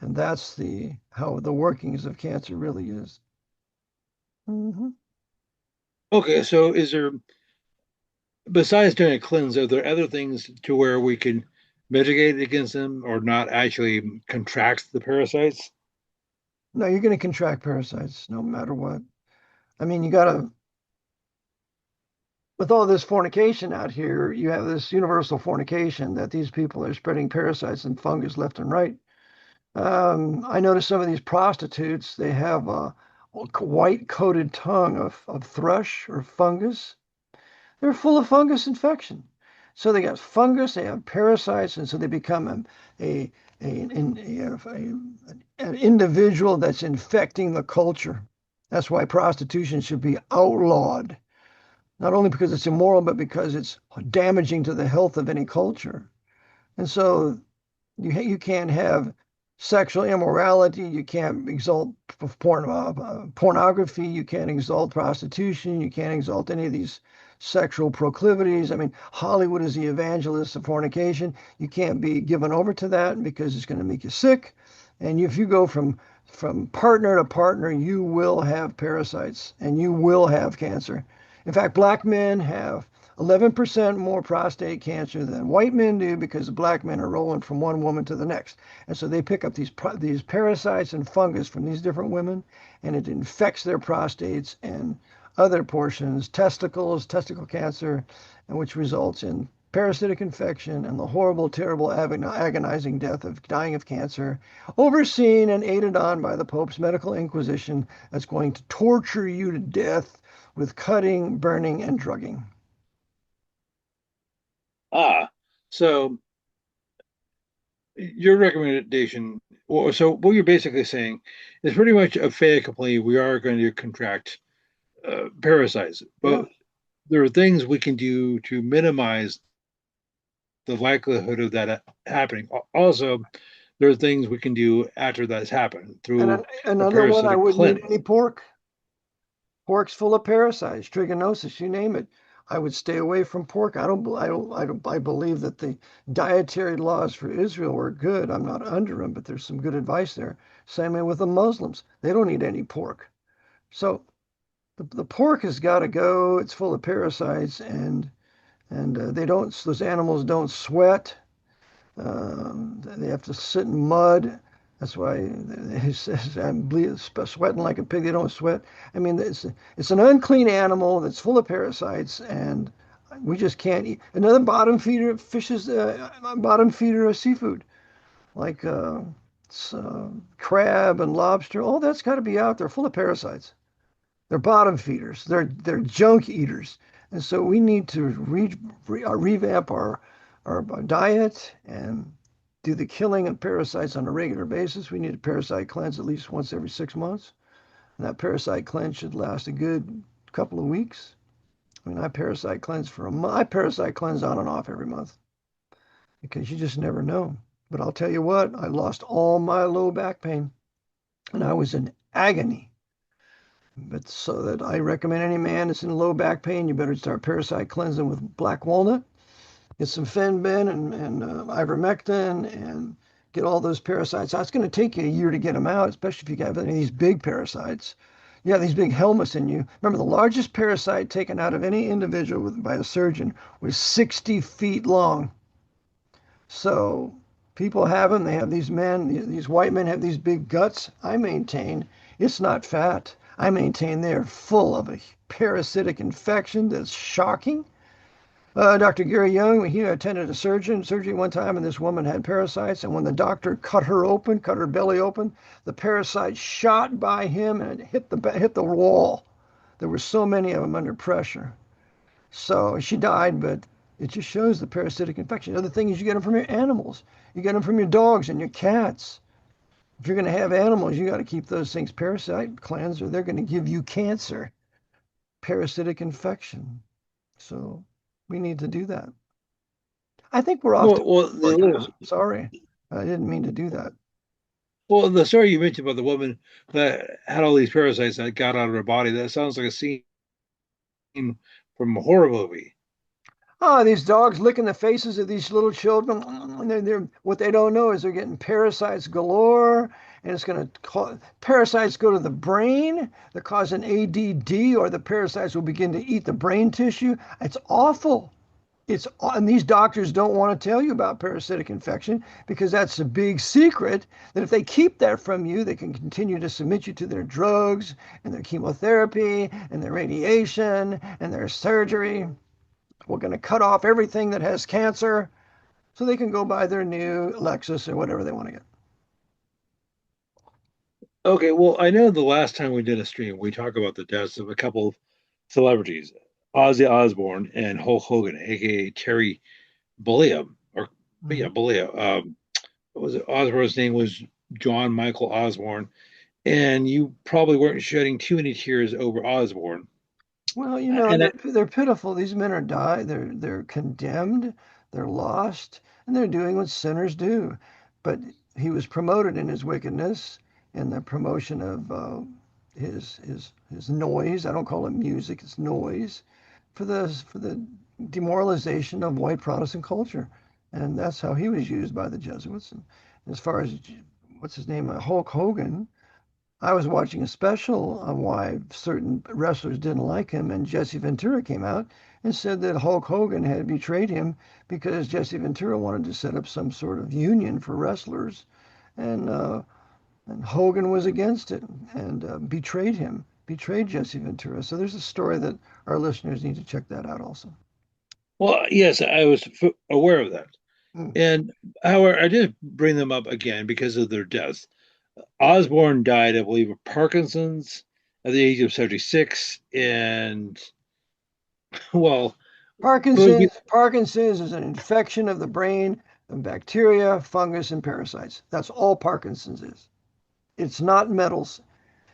And that's the how the workings of cancer really is. Hmm. Okay, so is there, besides doing a cleanse, are there other things to where we can mitigate against them or not actually contract the parasites? No, you're going to contract parasites no matter what. I mean, you got to with all this fornication out here, you have this universal fornication that these people are spreading parasites and fungus left and right. I noticed some of these prostitutes, they have a white coated tongue of thrush or fungus. They're full of fungus infection. So they got fungus, they have parasites, and so they become a, an individual that's infecting the culture. That's why prostitution should be outlawed, not only because it's immoral, but because it's damaging to the health of any culture. And so you can't have sexual immorality. You can't exalt pornography. You can't exalt prostitution. You can't exalt any of these sexual proclivities. I mean, Hollywood is the evangelist of fornication. You can't be given over to that because it's going to make you sick. And if you go from partner to partner, you will have parasites and you will have cancer. In fact, black men have 11% more prostate cancer than white men do because black men are rolling from one woman to the next. And so they pick up these parasites and fungus from these different women, and it infects their prostates and other portions, testicles, testicle cancer, and which results in parasitic infection and the horrible, terrible, agonizing death of dying of cancer, overseen and aided on by the Pope's medical inquisition that's going to torture you to death with cutting, burning, and drugging. Ah, so your recommendation, or so what you're basically saying is pretty much a fait accompli. We are going to contract parasites, Yeah. but there are things we can do to minimize the likelihood of that happening. Also, there are things we can do after that's happened And through a another one, I parasitic wouldn't eat cleanse. any pork. Pork's full of parasites, trichinosis, you name it. I would stay away from pork. I believe that the dietary laws for Israel were good. I'm not under them, but there's some good advice there. Same way with the Muslims. They don't eat any pork. So the pork has got to go. It's full of parasites and they don't, those animals don't sweat. They have to sit in mud. That's why he says, I'm sweating like a pig. They don't sweat. I mean, it's an unclean animal that's full of parasites, and we just can't eat. Another bottom feeder of fishes, bottom feeder of seafood, like crab and lobster. All that's got to be out there, full of parasites. They're bottom feeders. They're junk eaters, and so we need to revamp our diet and do the killing of parasites on a regular basis. We need a parasite cleanse at least once every 6 months. And that parasite cleanse should last a good couple of weeks. I mean, I parasite cleanse for a month. I parasite cleanse on and off every month because you just never know. But I'll tell you what, I lost all my low back pain and I was in agony. But so that I recommend any man that's in low back pain, you better start parasite cleansing with black walnut. Get some Fenbin and ivermectin and get all those parasites out. It's going to take you a year to get them out, especially if you have any of these big parasites. You have these big helmets in you. Remember, the largest parasite taken out of any individual by a surgeon was 60 feet long. So people have them. They have these men, these white men have these big guts. I maintain it's not fat. I maintain they're full of a parasitic infection that's shocking. Dr. Gary Young, he attended a surgery one time, and this woman had parasites. And when the doctor cut her open, cut her belly open, the parasite shot by him and it hit the wall. There were so many of them under pressure. So she died, but it just shows the parasitic infection. The other thing is you get them from your animals. You get them from your dogs and your cats. If you're going to have animals, you got to keep those things parasite cleansed, or they're going to give you cancer, parasitic infection. So we need to do that. I think we're off to Well, a time. Sorry, I didn't mean to do that. the story you mentioned about the woman that had all these parasites that got out of her body, that sounds like a scene from a horror movie. Oh, these dogs licking the faces of these little children. What they don't know is they're getting parasites galore, and it's going to cause parasites go to the brain. They're causing ADD, or the parasites will begin to eat the brain tissue. It's awful. And these doctors don't want to tell you about parasitic infection because that's a big secret that if they keep that from you, they can continue to submit you to their drugs and their chemotherapy and their radiation and their surgery. We're going to cut off everything that has cancer so they can go buy their new Lexus or whatever they want to get. Okay, well, I know the last time we did a stream, we talked about the deaths of a couple of celebrities, Ozzy Osbourne and Hulk Hogan, aka Terry Bollea, or yeah, Mhm. Bollea. What was it? Osbourne's name was John Michael Osbourne, and you probably weren't shedding too many tears over Osbourne. Well, And they're pitiful. These men are die. They're condemned. They're lost, and they're doing what sinners do. But he was promoted in his wickedness, in the promotion of his noise. I don't call it music; it's noise for the demoralization of white Protestant culture, and that's how he was used by the Jesuits. And as far as what's his name, Hulk Hogan. I was watching a special on why certain wrestlers didn't like him, and Jesse Ventura came out and said that Hulk Hogan had betrayed him because Jesse Ventura wanted to set up some sort of union for wrestlers, and Hogan was against it and betrayed him, betrayed Jesse Ventura. So there's a story that our listeners need to check that out also. well, yes, I was aware of that. Mm. And however, I did bring them up again because of their deaths. Osborne died, I believe, of Parkinson's at the age of 76. And, well, most people, Parkinson's is an infection of the brain of bacteria, fungus, and parasites. That's all Parkinson's is. It's not metals.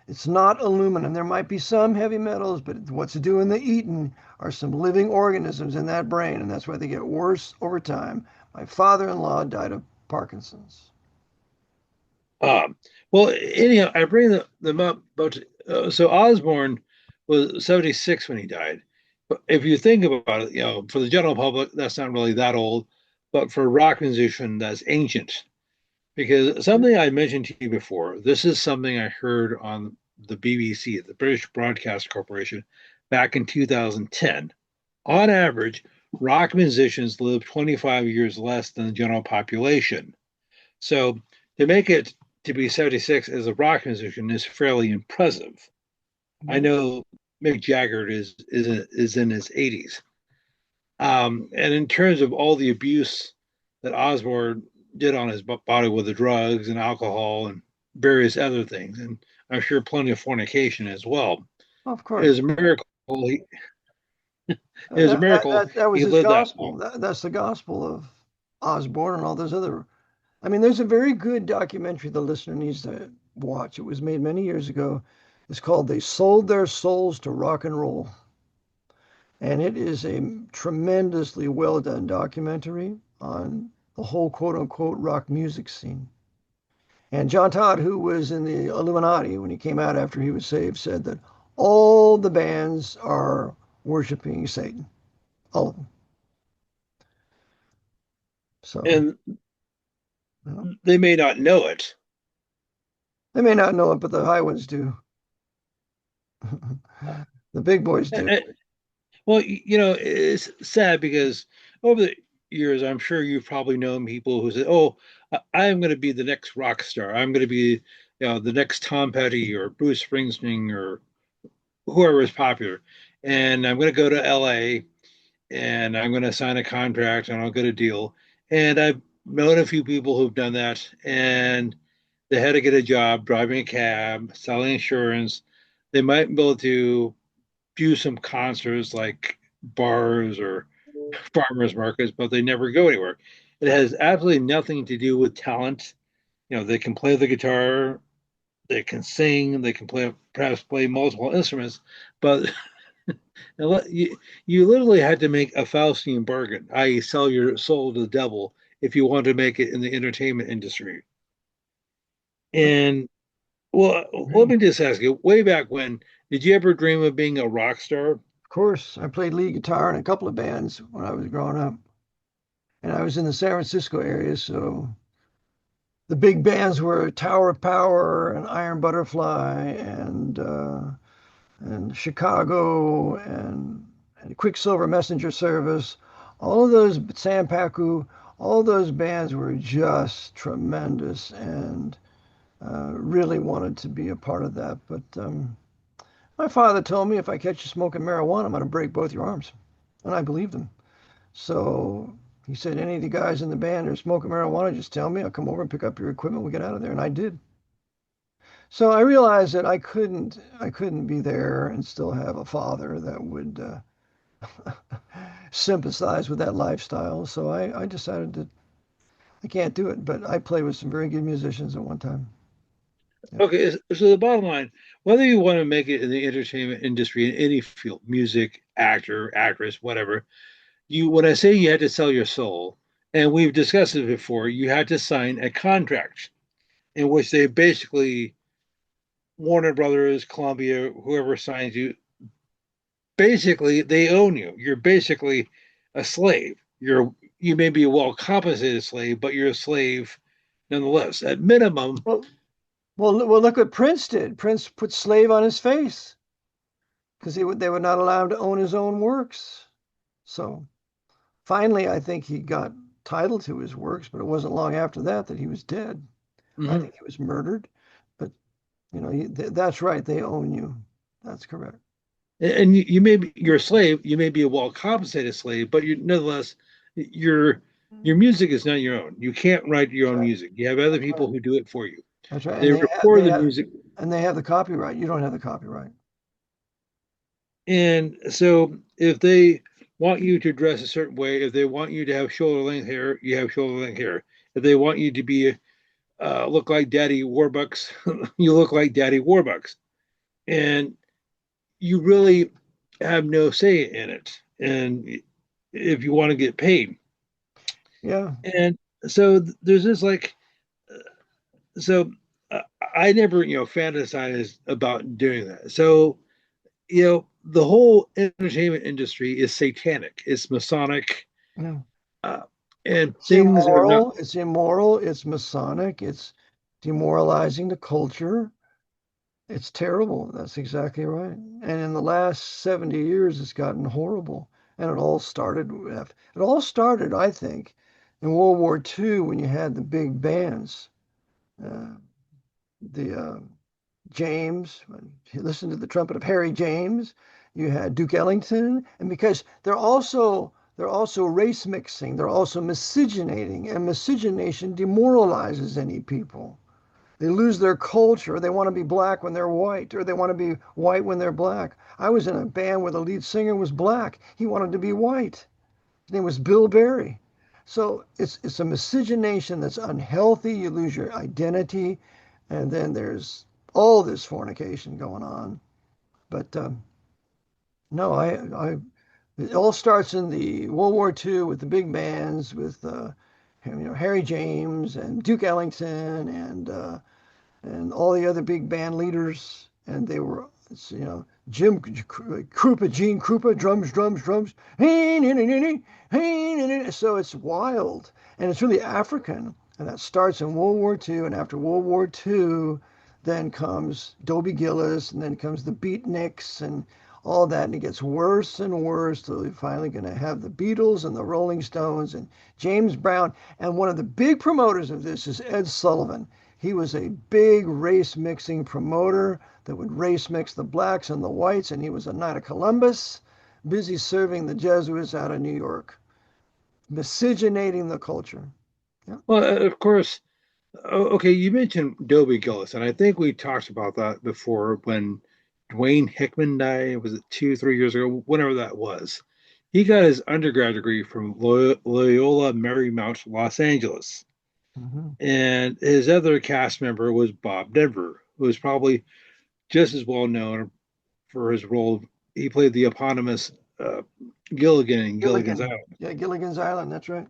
It's not aluminum. There might be some heavy metals, but what's doing the eating are some living organisms in that brain, and that's why they get worse over time. My father-in-law died of Parkinson's. um, well, anyhow, I bring them up. But so Osborne was 76 when he died. But if you think about it, for the general public, that's not really that old. But for a rock musician, that's ancient. Because something I mentioned to you before, this is something I heard on the BBC, the British Broadcast Corporation, back in 2010. On average, rock musicians live 25 years less than the general population. So to make it to be 76 as a rock musician is fairly impressive. I know Mick Jagger is in his 80s. And in terms of all the abuse that Osborne did on his body with the drugs and alcohol and various other things, and I'm sure plenty of fornication as well, Of it is course. a miracle. He, it is a That, that, miracle that, that was he his lived that gospel. long. That's the gospel of Osborne and all those other. I mean, there's a very good documentary the listener needs to watch. It was made many years ago. It's called They Sold Their Souls to Rock and Roll. And it is a tremendously well done documentary on the whole quote unquote rock music scene. And John Todd, who was in the Illuminati when he came out after he was saved, said that all the bands are worshiping Satan, all of them. So, And you know, they may not know it. they may not know it, but the high ones do. The big boys do. Well, it's sad because over the years, I'm sure you've probably known people who say, "Oh, I'm going to be the next rock star. I'm going to be, the next Tom Petty or Bruce Springsteen or whoever is popular, and I'm going to go to LA and I'm going to sign a contract and I'll get a deal." And I've known a few people who've done that, and they had to get a job driving a cab, selling insurance. They might be able to do some concerts like bars or farmers markets, but they never go anywhere. It has absolutely nothing to do with talent. They can play the guitar, they can sing, they can perhaps play multiple instruments, but you literally had to make a Faustian bargain, i.e., sell your soul to the devil if you want to make it in the entertainment industry. And well, let Of me just ask you, way back when, did you ever dream of being a rock star? course, I played lead guitar in a couple of bands when I was growing up. And I was in the San Francisco area, so the big bands were Tower of Power and Iron Butterfly and Chicago and Quicksilver Messenger Service. All of those Sampaku, all those bands were just tremendous and really wanted to be a part of that. But my father told me if I catch you smoking marijuana, I'm going to break both your arms. And I believed him. So he said, any of the guys in the band are smoking marijuana, just tell me. I'll come over and pick up your equipment. We get out of there. And I did. So I realized that I couldn't be there and still have a father that would sympathize with that lifestyle. So I decided that I can't do it, but I played with some very good musicians at one time. Yep. Okay, so the bottom line, whether you want to make it in the entertainment industry in any field, music, actor, actress, whatever, you when I say you had to sell your soul, and we've discussed it before, you had to sign a contract in which they basically Warner Brothers, Columbia, whoever signs you, basically they own you. You're basically a slave. You may be a well compensated slave, but you're a slave nonetheless. At minimum, Well, well, look what Prince did. Prince put slave on his face because they would not allow him to own his own works. So finally, I think he got title to his works, but it wasn't long after that that he was dead. I mhm. think he was murdered, but that's right. They own you. That's correct. And you may be you're a slave, you may be a well compensated slave, but you nonetheless your your music is not your own. You can't write your That's own right. music. You have other That's right. people who do it for you. That's right. They record the music. And they have the copyright. You don't have the copyright. And so if they want you to dress a certain way, if they want you to have shoulder length hair, you have shoulder length hair. If they want you to be look like Daddy Warbucks, you look like Daddy Warbucks. And you really have no say in it. And if you want to get paid. Yeah. And so there's this like, so uh, I never, fantasized about doing that. So, the whole entertainment industry is satanic, it's Masonic, Yeah. uh, and It's things are not. immoral. It's immoral. It's Masonic. It's demoralizing the culture. It's terrible. That's exactly right. And in the last 70 years, it's gotten horrible. And it all started, I think, in World War II when you had the big bands. Uh, the James, you listen to the trumpet of Harry James. You had Duke Ellington, and because they're also race mixing, they're also miscegenating, and miscegenation demoralizes any people. They lose their culture. They want to be black when they're white, or they want to be white when they're black. I was in a band where the lead singer was black. He wanted to be white. His name was Bill Berry. So it's a miscegenation that's unhealthy. You lose your identity, and then there's all this fornication going on. But no, it all starts in the World War II with the big bands, with Harry James and Duke Ellington and all the other big band leaders, and they were, Jim Krupa, Gene Krupa, drums, drums, drums. So it's wild, and it's really African, and that starts in World War II, and after World War II, then comes Dobie Gillis, and then comes the Beatniks, and all that, and it gets worse and worse till we're finally going to have the Beatles and the Rolling Stones and James Brown. And one of the big promoters of this is Ed Sullivan. He was a big race mixing promoter that would race mix the blacks and the whites, and he was a Knight of Columbus, busy serving the Jesuits out of New York, miscegenating the culture. Yeah. Well, of course. Okay, you mentioned Dobie Gillis, and I think we talked about that before when Dwayne Hickman died. Was it 2, 3 years ago? Whenever that was, he got his undergrad degree from Loyola Marymount, Los Angeles. Mhm. And his other cast member was Bob Denver, who was probably just as well known for his role. He played the eponymous Gilligan in Gilligan's Gilligan. Island. Yeah, Gilligan's Island. That's right.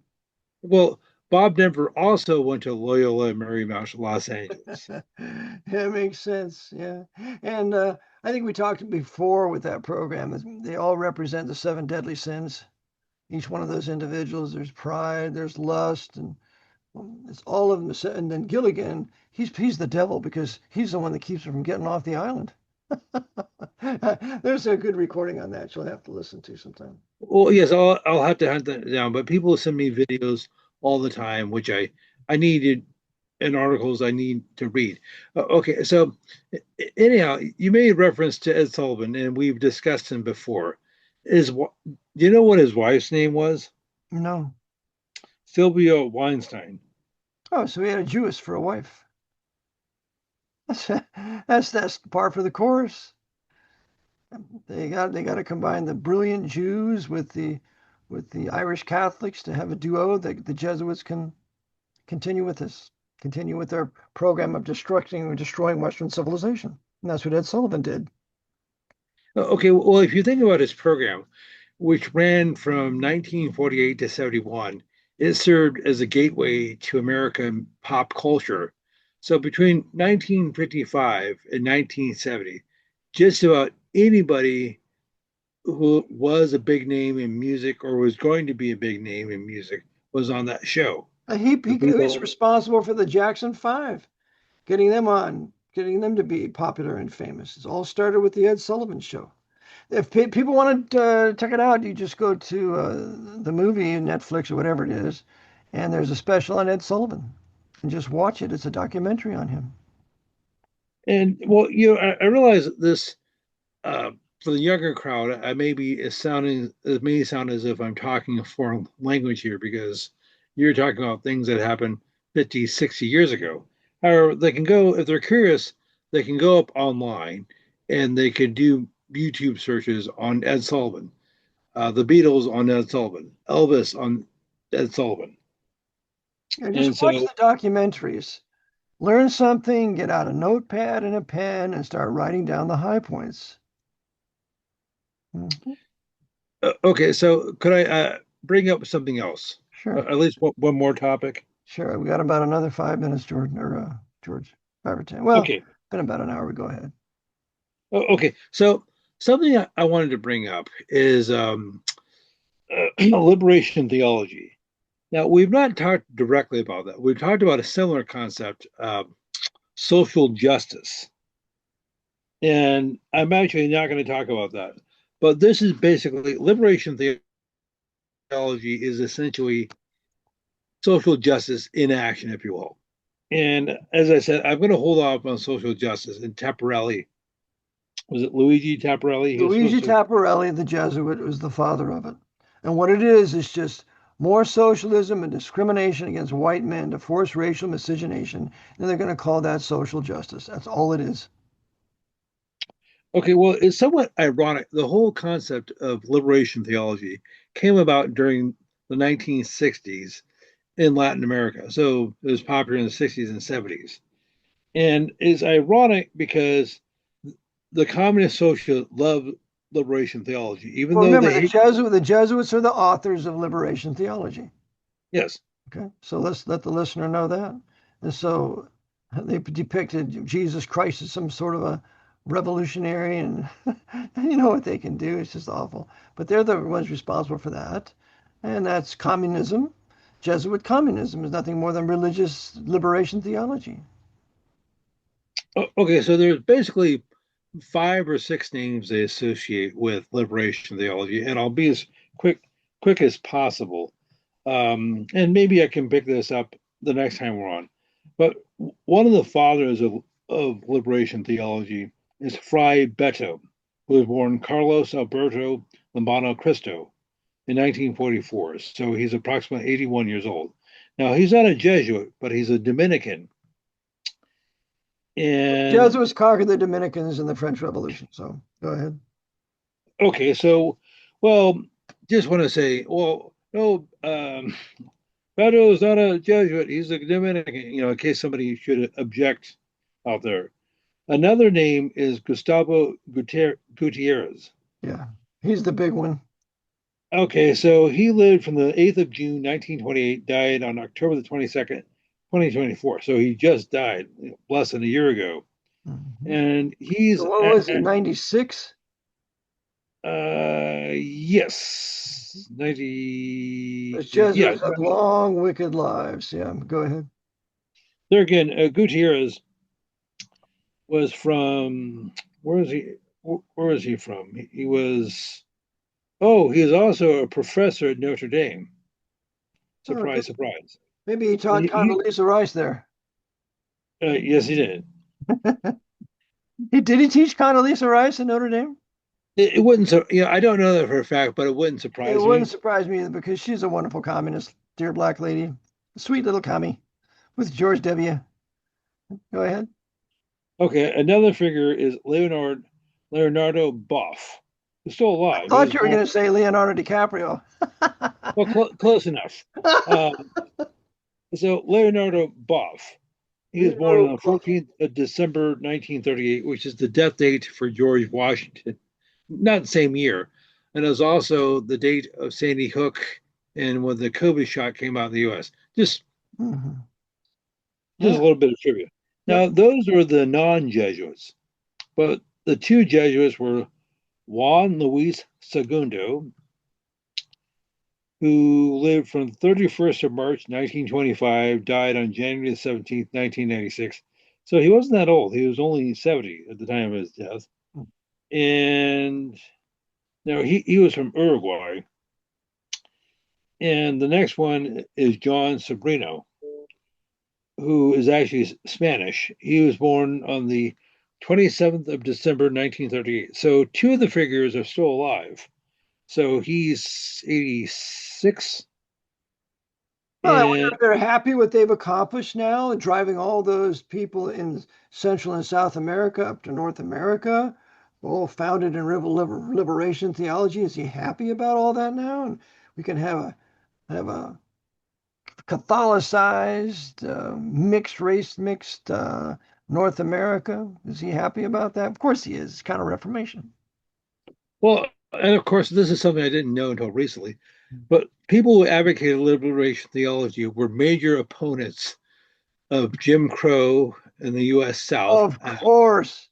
Well, Bob Denver also went to Loyola Marymount, Los Angeles. That makes sense. Yeah. And I think we talked before with that program. They all represent the seven deadly sins. Each one of those individuals, there's pride, there's lust, and it's all of them. And then Gilligan, he's the devil because he's the one that keeps her from getting off the island. There's a good recording on that you'll have to listen to sometime. Well, yes, I'll have to hunt that down. But people send me videos all the time, which I needed and articles I need to read. Okay, so anyhow, you made reference to Ed Sullivan, and we've discussed him before. Do you know what his wife's name was? No. Sylvia Weinstein. Oh, so he had a Jewess for a wife. That's that's par for the course. They got to combine the brilliant Jews with the Irish Catholics to have a duo that the Jesuits can continue with this, continue with their program of destroying Western civilization. And that's what Ed Sullivan did. Okay, well, if you think about his program, which ran from 1948 to 71, it served as a gateway to American pop culture. So between 1955 and 1970, just about anybody who was a big name in music or was going to be a big name in music was on that show. The He was Beatles. responsible for the Jackson Five, getting them on, getting them to be popular and famous. It all started with the Ed Sullivan Show. If people want to check it out, you just go to the movie, Netflix or whatever it is, and there's a special on Ed Sullivan, and just watch it. It's a documentary on him. And well, I realize that this uh, for the younger crowd, I may be sounding it may sound as if I'm talking a foreign language here because you're talking about things that happened 50, 60 years ago. However, they can go if they're curious, they can go up online and they can do YouTube searches on Ed Sullivan, the Beatles on Ed Sullivan, Elvis on Ed Sullivan, Yeah, just and watch so the documentaries. Learn something, get out a notepad and a pen, and start writing down the high points. Mhm. okay. So could I bring up something else? Sure, At least one more topic. sure. We got about another 5 minutes, Jordan, or George, 5 or 10. Well, Okay. been about an hour. We go ahead. Okay, so something I wanted to bring up is liberation theology. Now, we've not talked directly about that. We've talked about a similar concept, social justice. And I'm actually not going to talk about that. But this is basically liberation theology is essentially social justice in action, if you will. And as I said, I'm going to hold off on social justice. And Tapparelli, was it Luigi Tapparelli? He was Luigi supposed to. Tapparelli, the Jesuit, was the father of it. And what it is just more socialism and discrimination against white men to force racial miscegenation. And they're going to call that social justice. That's all it is. Okay, well, it's somewhat ironic. The whole concept of liberation theology came about during the 1960s in Latin America. So it was popular in the 60s and 70s. And it's ironic because the communist socialists love liberation theology, even Well, though remember, they hate, The Jesuits are the authors of liberation theology. yes. Okay, so let's let the listener know that. And so they depicted Jesus Christ as some sort of a revolutionary, and you know what they can do. It's just awful. But they're the ones responsible for that. And that's communism. Jesuit communism is nothing more than religious liberation theology. Okay, so there's basically five or six names they associate with liberation theology, and I'll be as quick as possible. And maybe I can pick this up the next time we're on. But one of the fathers of liberation theology is Fray Beto, who was born Carlos Alberto Lambano Cristo in 1944. So he's approximately 81 years old. Now, he's not a Jesuit, but he's a Dominican. And Jesuits conquered the Dominicans in the French Revolution. So go ahead. okay, so, well, just want to say, well, no, Beto is not a Jesuit. He's a Dominican, in case somebody should object out there. Another name is Gustavo Gutierrez. Yeah, he's the big one. Okay, so he lived from the 8th of June, 1928, died on October the 22nd, 2024. So he just died less than a year ago. Mhm. And So he's, what was he, 96? yes, 90, Those yeah. Jesuits had long, wicked lives. Yeah, go ahead. There again, Gutierrez was from, where is he? Where is he from? He was, oh, he is also a professor at Notre Dame. Oh, okay. Surprise, surprise. Maybe he And taught Condoleezza Rice there. yes, he did. Did he teach Condoleezza Rice in Notre Dame? It wouldn't, I don't know that for a fact, but it wouldn't It surprise wouldn't me. surprise me either because she's a wonderful communist, dear black lady, sweet little commie with George W. Go ahead. Okay, another figure is Leonardo Boff, who's still I alive. He thought was you were born, going to say Leonardo DiCaprio. well, close enough. Um, so Leonardo Boff, he was born on Leonardo the 14th of December 1938, which is the death date for George Washington. Not the same year, and it was also the date of Sandy Hook and when the COVID shot came out in the U.S. Mhm. Just Yeah. a little bit of trivia. Yep. Now, those were the non-Jesuits, but the two Jesuits were Juan Luis Segundo, who lived from 31st of March 1925, died on January 17th, 1996. So he wasn't that old. He was only 70 at the time of his death. And now he was from Uruguay. And the next one is John Sobrino, who is actually Spanish. He was born on the 27th of December, 1938. So two of the figures are still alive. So he's 86. Well, I wonder And if they're happy what they've accomplished now, driving all those people in Central and South America up to North America, all founded in liberation theology. Is he happy about all that now? And we can have a Catholicized, mixed race, mixed North America. Is he happy about that? Of course he is. It's kind of Reformation. well, and of course, this is something I didn't know until recently, but people who advocated liberation theology were major opponents of Jim Crow in the U.S. South, Of course, and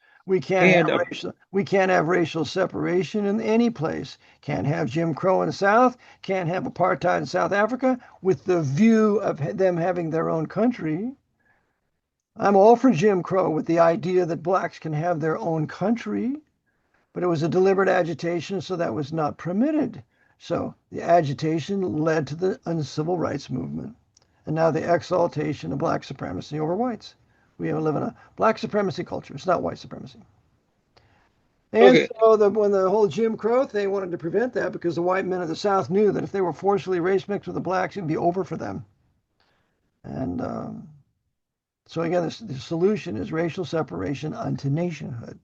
we can't have racial separation in any place. Can't have Jim Crow in the South. Can't have apartheid in South Africa with the view of them having their own country. I'm all for Jim Crow with the idea that blacks can have their own country, but it was a deliberate agitation, so that was not permitted. So the agitation led to the uncivil rights movement, and now the exaltation of black supremacy over whites. We live in a black supremacy culture. It's not white supremacy. And okay, so when the whole Jim Crow thing wanted to prevent that because the white men of the South knew that if they were forcibly race mixed with the blacks, it'd be over for them. And so again, the solution is racial separation unto nationhood.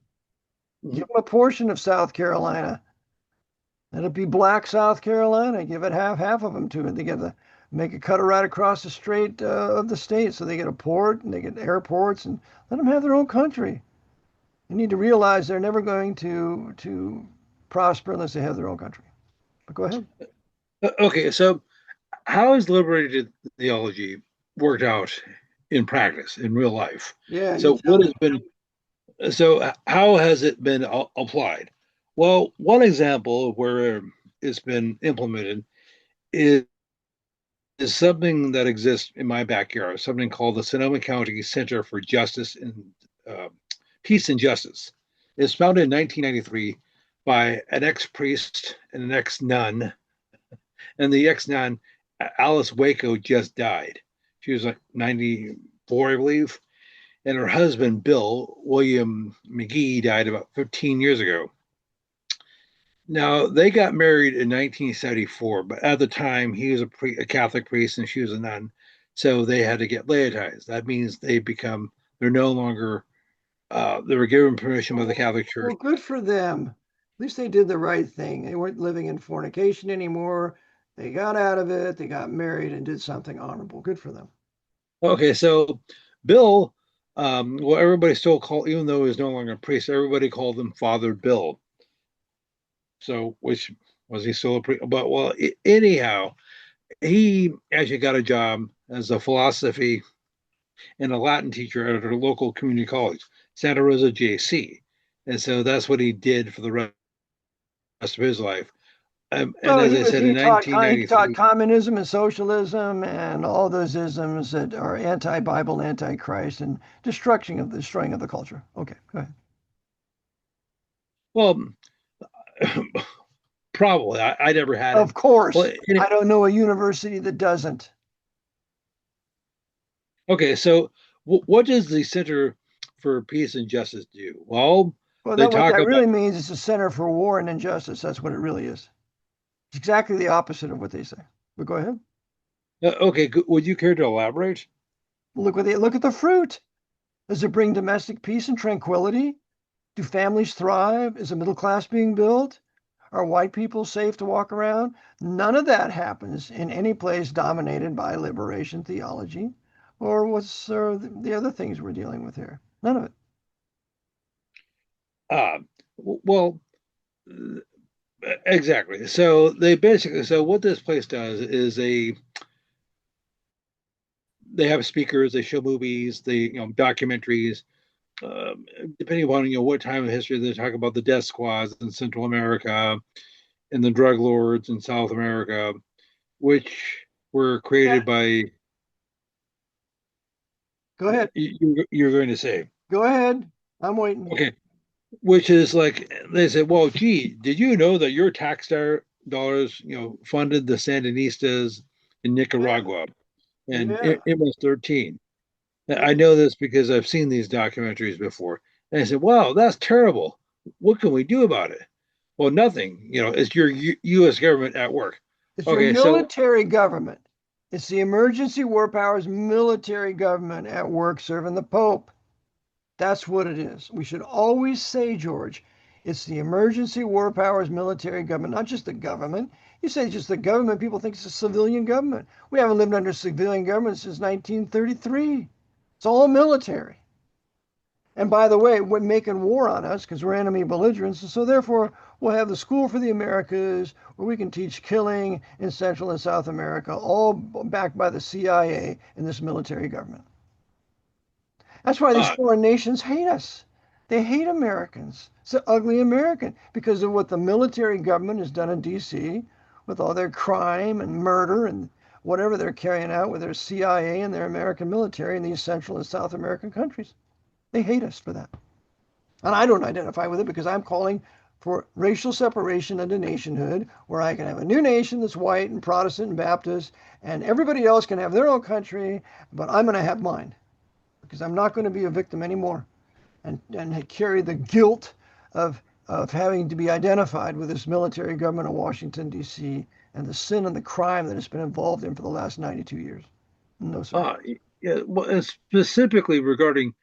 Give them a portion of South Carolina. Let it be black South Carolina. Give it half of them to it. They get to make a cut right across the strait of the state, so they get a port and they get airports, and let them have their own country. You need to realize they're never going to prosper unless they have their own country. But go ahead. okay. So how has liberated theology worked out in practice in real life? Yeah, you So tell what me. has been so how has it been applied? Well, one example of where it's been implemented is, is something that exists in my backyard, something called the Sonoma County Center for Justice and uh, Peace and Justice. It's founded in 1993 by an ex-priest and an ex-nun, and the ex-nun Alice Waco just died. She was like 94, I believe, and her husband Bill William McGee died about 15 years ago. Now they got married in 1974, but at the time he was a Catholic priest and she was a nun, so they had to get laitized. That means they're no longer they were given permission by the Catholic Church. Well, good for them. At least they did the right thing. They weren't living in fornication anymore. They got out of it. They got married and did something honorable. Good for them. Okay, so Bill, well, everybody still call, even though he's no longer a priest, everybody called him Father Bill. So, which was he still a priest? But well, anyhow, he actually got a job as a philosophy and a Latin teacher at a local community college, Santa Rosa JC. And so that's what he did for the rest of his life. And So as I said, in he taught 1993, communism and socialism and all those isms that are anti-Bible, anti-Christ, and destroying of the culture. Okay, go ahead. well, probably I never had Of him. Well, course, I don't know a university that doesn't. okay, so what does the Center for Peace and Justice do? Well, Well, they that what talk that about really means is a center for war and injustice. That's what it really is. It's exactly the opposite of what they say. But go ahead. okay, would you care to elaborate? Look at the fruit. Does it bring domestic peace and tranquility? Do families thrive? Is a middle class being built? Are white people safe to walk around? None of that happens in any place dominated by liberation theology or what's the other things we're dealing with here. None of it. uh well, exactly. So they basically, so what this place does is they have speakers, they show movies, they, documentaries, um, depending upon, what time of history. They talk about the death squads in Central America and the drug lords in South America, which were Yeah, created by, go ahead. you're going to say, Go ahead. I'm waiting. okay, which is like they said, well, gee, did you know that your dollars, funded the Sandinistas in Yeah. Nicaragua and Yeah. it was 13? I Yeah. know this because I've seen these documentaries before. And I said, wow, that's terrible. What can we do about it? Well, nothing. It's your U.S. government at work. It's your Okay, so military government. It's the emergency war powers military government at work serving the Pope. That's what it is. We should always say, George, it's the emergency war powers military government, not just the government. You say just the government, people think it's a civilian government. We haven't lived under civilian government since 1933. It's all military. And by the way, we're making war on us because we're enemy belligerents. And so therefore, we'll have the School for the Americas where we can teach killing in Central and South America, all backed by the CIA and this military government. That's why these uh, foreign nations hate us. They hate Americans. It's an ugly American because of what the military government has done in D.C. with all their crime and murder and whatever they're carrying out with their CIA and their American military in these Central and South American countries. They hate us for that. And I don't identify with it because I'm calling for racial separation and a nationhood where I can have a new nation that's white and Protestant and Baptist, and everybody else can have their own country, but I'm going to have mine because I'm not going to be a victim anymore and carry the guilt of having to be identified with this military government of Washington, D.C., and the sin and the crime that it's been involved in for the last 92 years. No, sir. uh, yeah, well, and specifically regarding,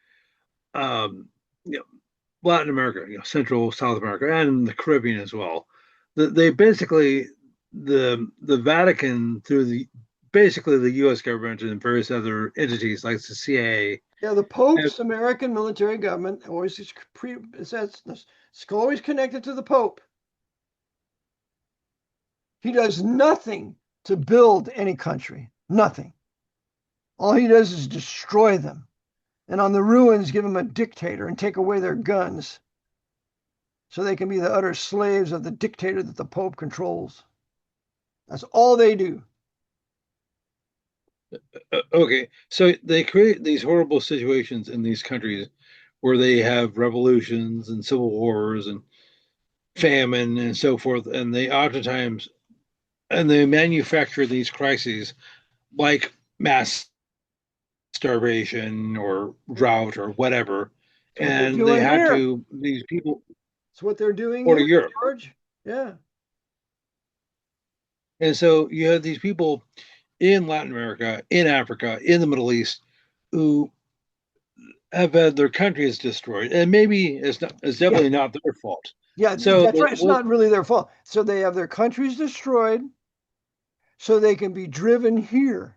um, you know, Latin America, Central South America, and the Caribbean as well. They basically, the Vatican, through the basically the U.S. government and various other entities like the CIA. Yeah, the have, Pope's American military government always is it says it's always connected to the Pope. He does nothing to build any country. Nothing. All he does is destroy them. And on the ruins, give them a dictator and take away their guns so they can be the utter slaves of the dictator that the Pope controls. That's all they do. okay, so they create these horrible situations in these countries where they have revolutions and civil wars and famine and so forth, and they oftentimes and they manufacture these crises like mass starvation or drought or whatever, It's what they're and they doing had here. to these people It's what they're doing go to here, Europe, George. Yeah. and so you have these people in Latin America, in Africa, in the Middle East, who have had their countries destroyed, and maybe it's Yeah. definitely not their fault. Yeah, So, that's right. It's not really their fault. So they have their countries destroyed so they can be driven here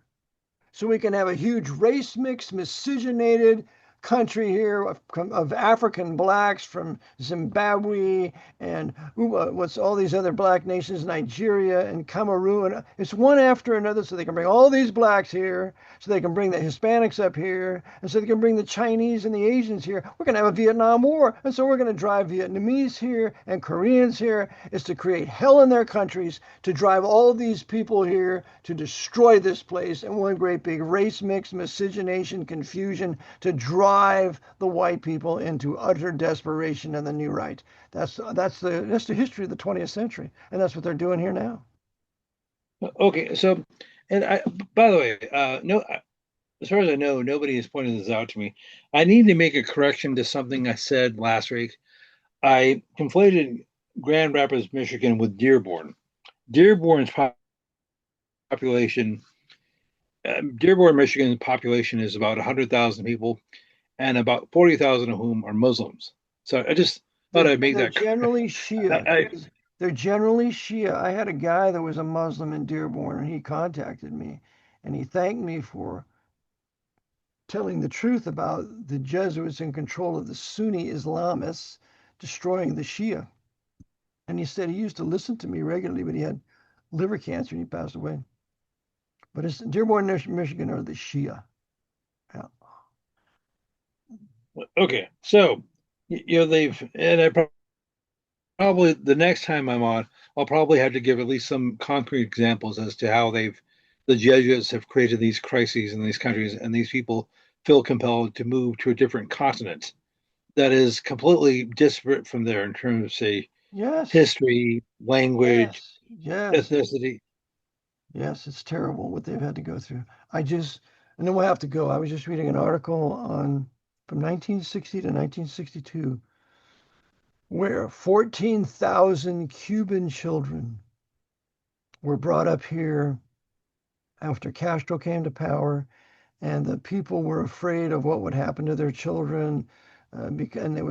so we can have a huge race mix, miscegenated country here of African blacks from Zimbabwe and what's all these other black nations, Nigeria and Cameroon. It's one after another so they can bring all these blacks here, so they can bring the Hispanics up here, and so they can bring the Chinese and the Asians here. We're going to have a Vietnam War, and so we're going to drive Vietnamese here and Koreans here. Is to create hell in their countries, to drive all these people here, to destroy this place, and one great big race mix, miscegenation, confusion, to drive the white people into utter desperation and the new right. That's the history of the 20th century, and that's what they're doing here now. okay, so and by the way, no, as far as I know, nobody has pointed this out to me. I need to make a correction to something I said last week. I conflated Grand Rapids, Michigan with Dearborn. Dearborn's population, Dearborn, Michigan's population is about 100,000 people, and about 40,000 of whom are Muslims. So I just thought I'd make They're that. generally Shia. I, They're generally Shia. I had a guy that was a Muslim in Dearborn, and he contacted me, and he thanked me for telling the truth about the Jesuits in control of the Sunni Islamists destroying the Shia. And he said he used to listen to me regularly, but he had liver cancer and he passed away. But it's Dearborn, Michigan, are the Shia. Yeah. okay, so they've and I probably the next time I'm on, I'll probably have to give at least some concrete examples as to how the Jesuits have created these crises in these countries, and these people feel compelled to move to a different continent that is completely disparate from there in terms of, say, Yes, history, language, yes, yes, ethnicity. yes. It's terrible what they've had to go through. And then we'll have to go. I was just reading an article on from 1960 to 1962 where 14,000 Cuban children were brought up here after Castro came to power, and the people were afraid of what would happen to their children, and they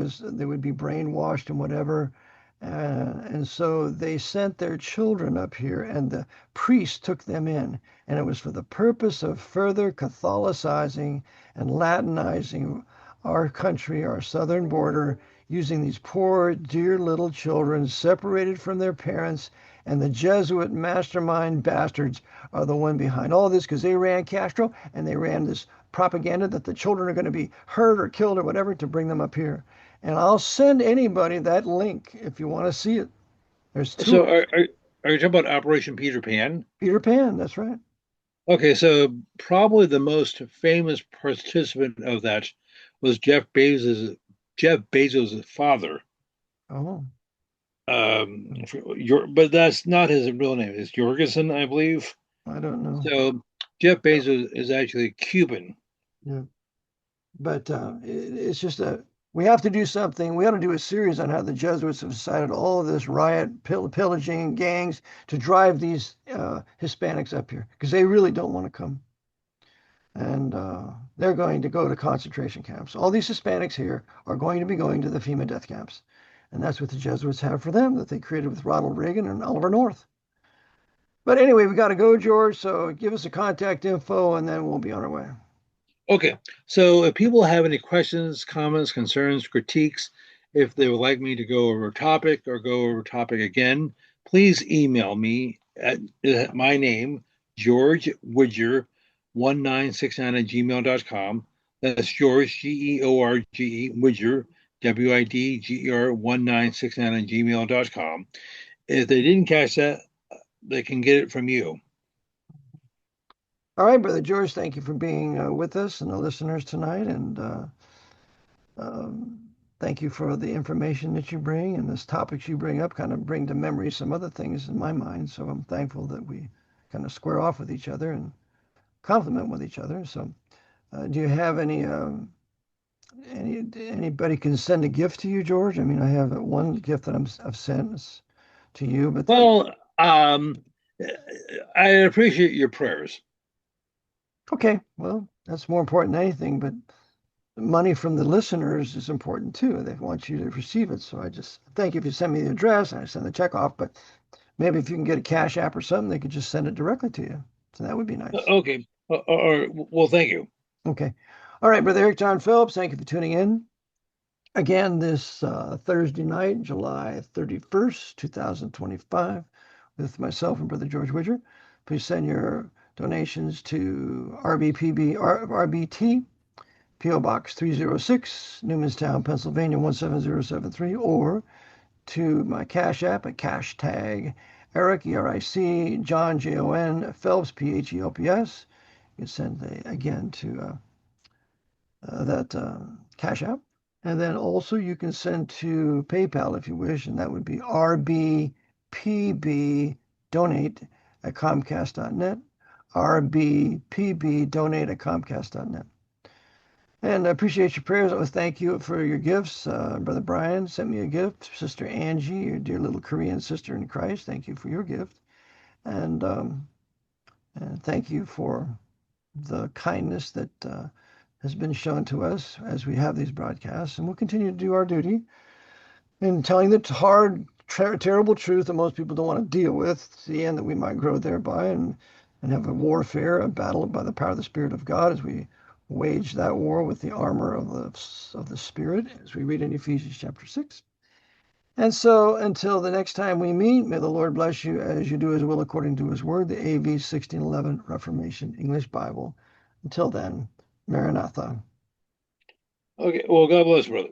would be brainwashed and whatever. And so they sent their children up here, and the priests took them in, and it was for the purpose of further Catholicizing and Latinizing our country, our southern border, using these poor, dear little children separated from their parents. And the Jesuit mastermind bastards are the one behind all this because they ran Castro and they ran this propaganda that the children are going to be hurt or killed or whatever to bring them up here. And I'll send anybody that link if you want to see it. There's two So of them. are you talking about Operation Peter Pan? Peter Pan, that's right. Okay, so probably the most famous participant of that was Jeff Bezos' father. Oh, But that's not his real name. It's Jorgensen, I believe. I don't know. So Jeff Bezos is actually Cuban. Yeah. But it's just we have to do something. We ought to do a series on how the Jesuits have decided all of this riot, pillaging, gangs to drive these Hispanics up here because they really don't want to come. And they're going to go to concentration camps. All these Hispanics here are going to be going to the FEMA death camps. And that's what the Jesuits have for them that they created with Ronald Reagan and Oliver North. But anyway, we got to go, George. So give us a contact info and then we'll be on our way. Okay, so if people have any questions, comments, concerns, critiques, if they would like me to go over a topic or go over a topic again, please email me at my name, George Widger 1969 at gmail.com. That's George, George, Widger, Widger 1969 at gmail.com. If they didn't catch that, they can get it from you. All right, Brother George, thank you for being with us and the listeners tonight. And um, thank you for the information that you bring and this topics you bring up kind of bring to memory some other things in my mind. So I'm thankful that we kind of square off with each other and compliment with each other. So do you have anybody can send a gift to you, George? I mean, I have one gift that I've sent to you, but Well, I appreciate your prayers. okay, well, that's more important than anything. But money from the listeners is important too. They want you to receive it. So I just thank you if you send me the address and I send the check off. But maybe if you can get a Cash App or something, they could just send it directly to you. So that would be nice. Okay. Well, thank you. Okay. All right, Brother Eric John Phillips, thank you for tuning in. Again, this Thursday night, July 31st, 2025, with myself and Brother George Widger. Please send your donations to RBT, P.O. Box 306, Newmanstown, Pennsylvania 17073, or to my Cash App at #, Eric, ERIC, John, JON, Phelps, PHELPS. You can send again to that Cash App. And then also you can send to PayPal if you wish, and that would be rbpbdonate at comcast.net, rbpbdonate at comcast.net. And I appreciate your prayers. I want to thank you for your gifts. Brother Brian sent me a gift. Sister Angie, your dear little Korean sister in Christ, thank you for your gift. And thank you for the kindness that has been shown to us as we have these broadcasts. And we'll continue to do our duty in telling the hard, terrible truth that most people don't want to deal with, to the end that we might grow thereby and have a warfare, a battle by the power of the Spirit of God as we wage that war with the armor of the Spirit, as we read in Ephesians chapter 6. And so until the next time we meet, may the Lord bless you as you do his will according to his word, the AV 1611 Reformation English Bible. Until then, Maranatha. Okay. Well, God bless, brother.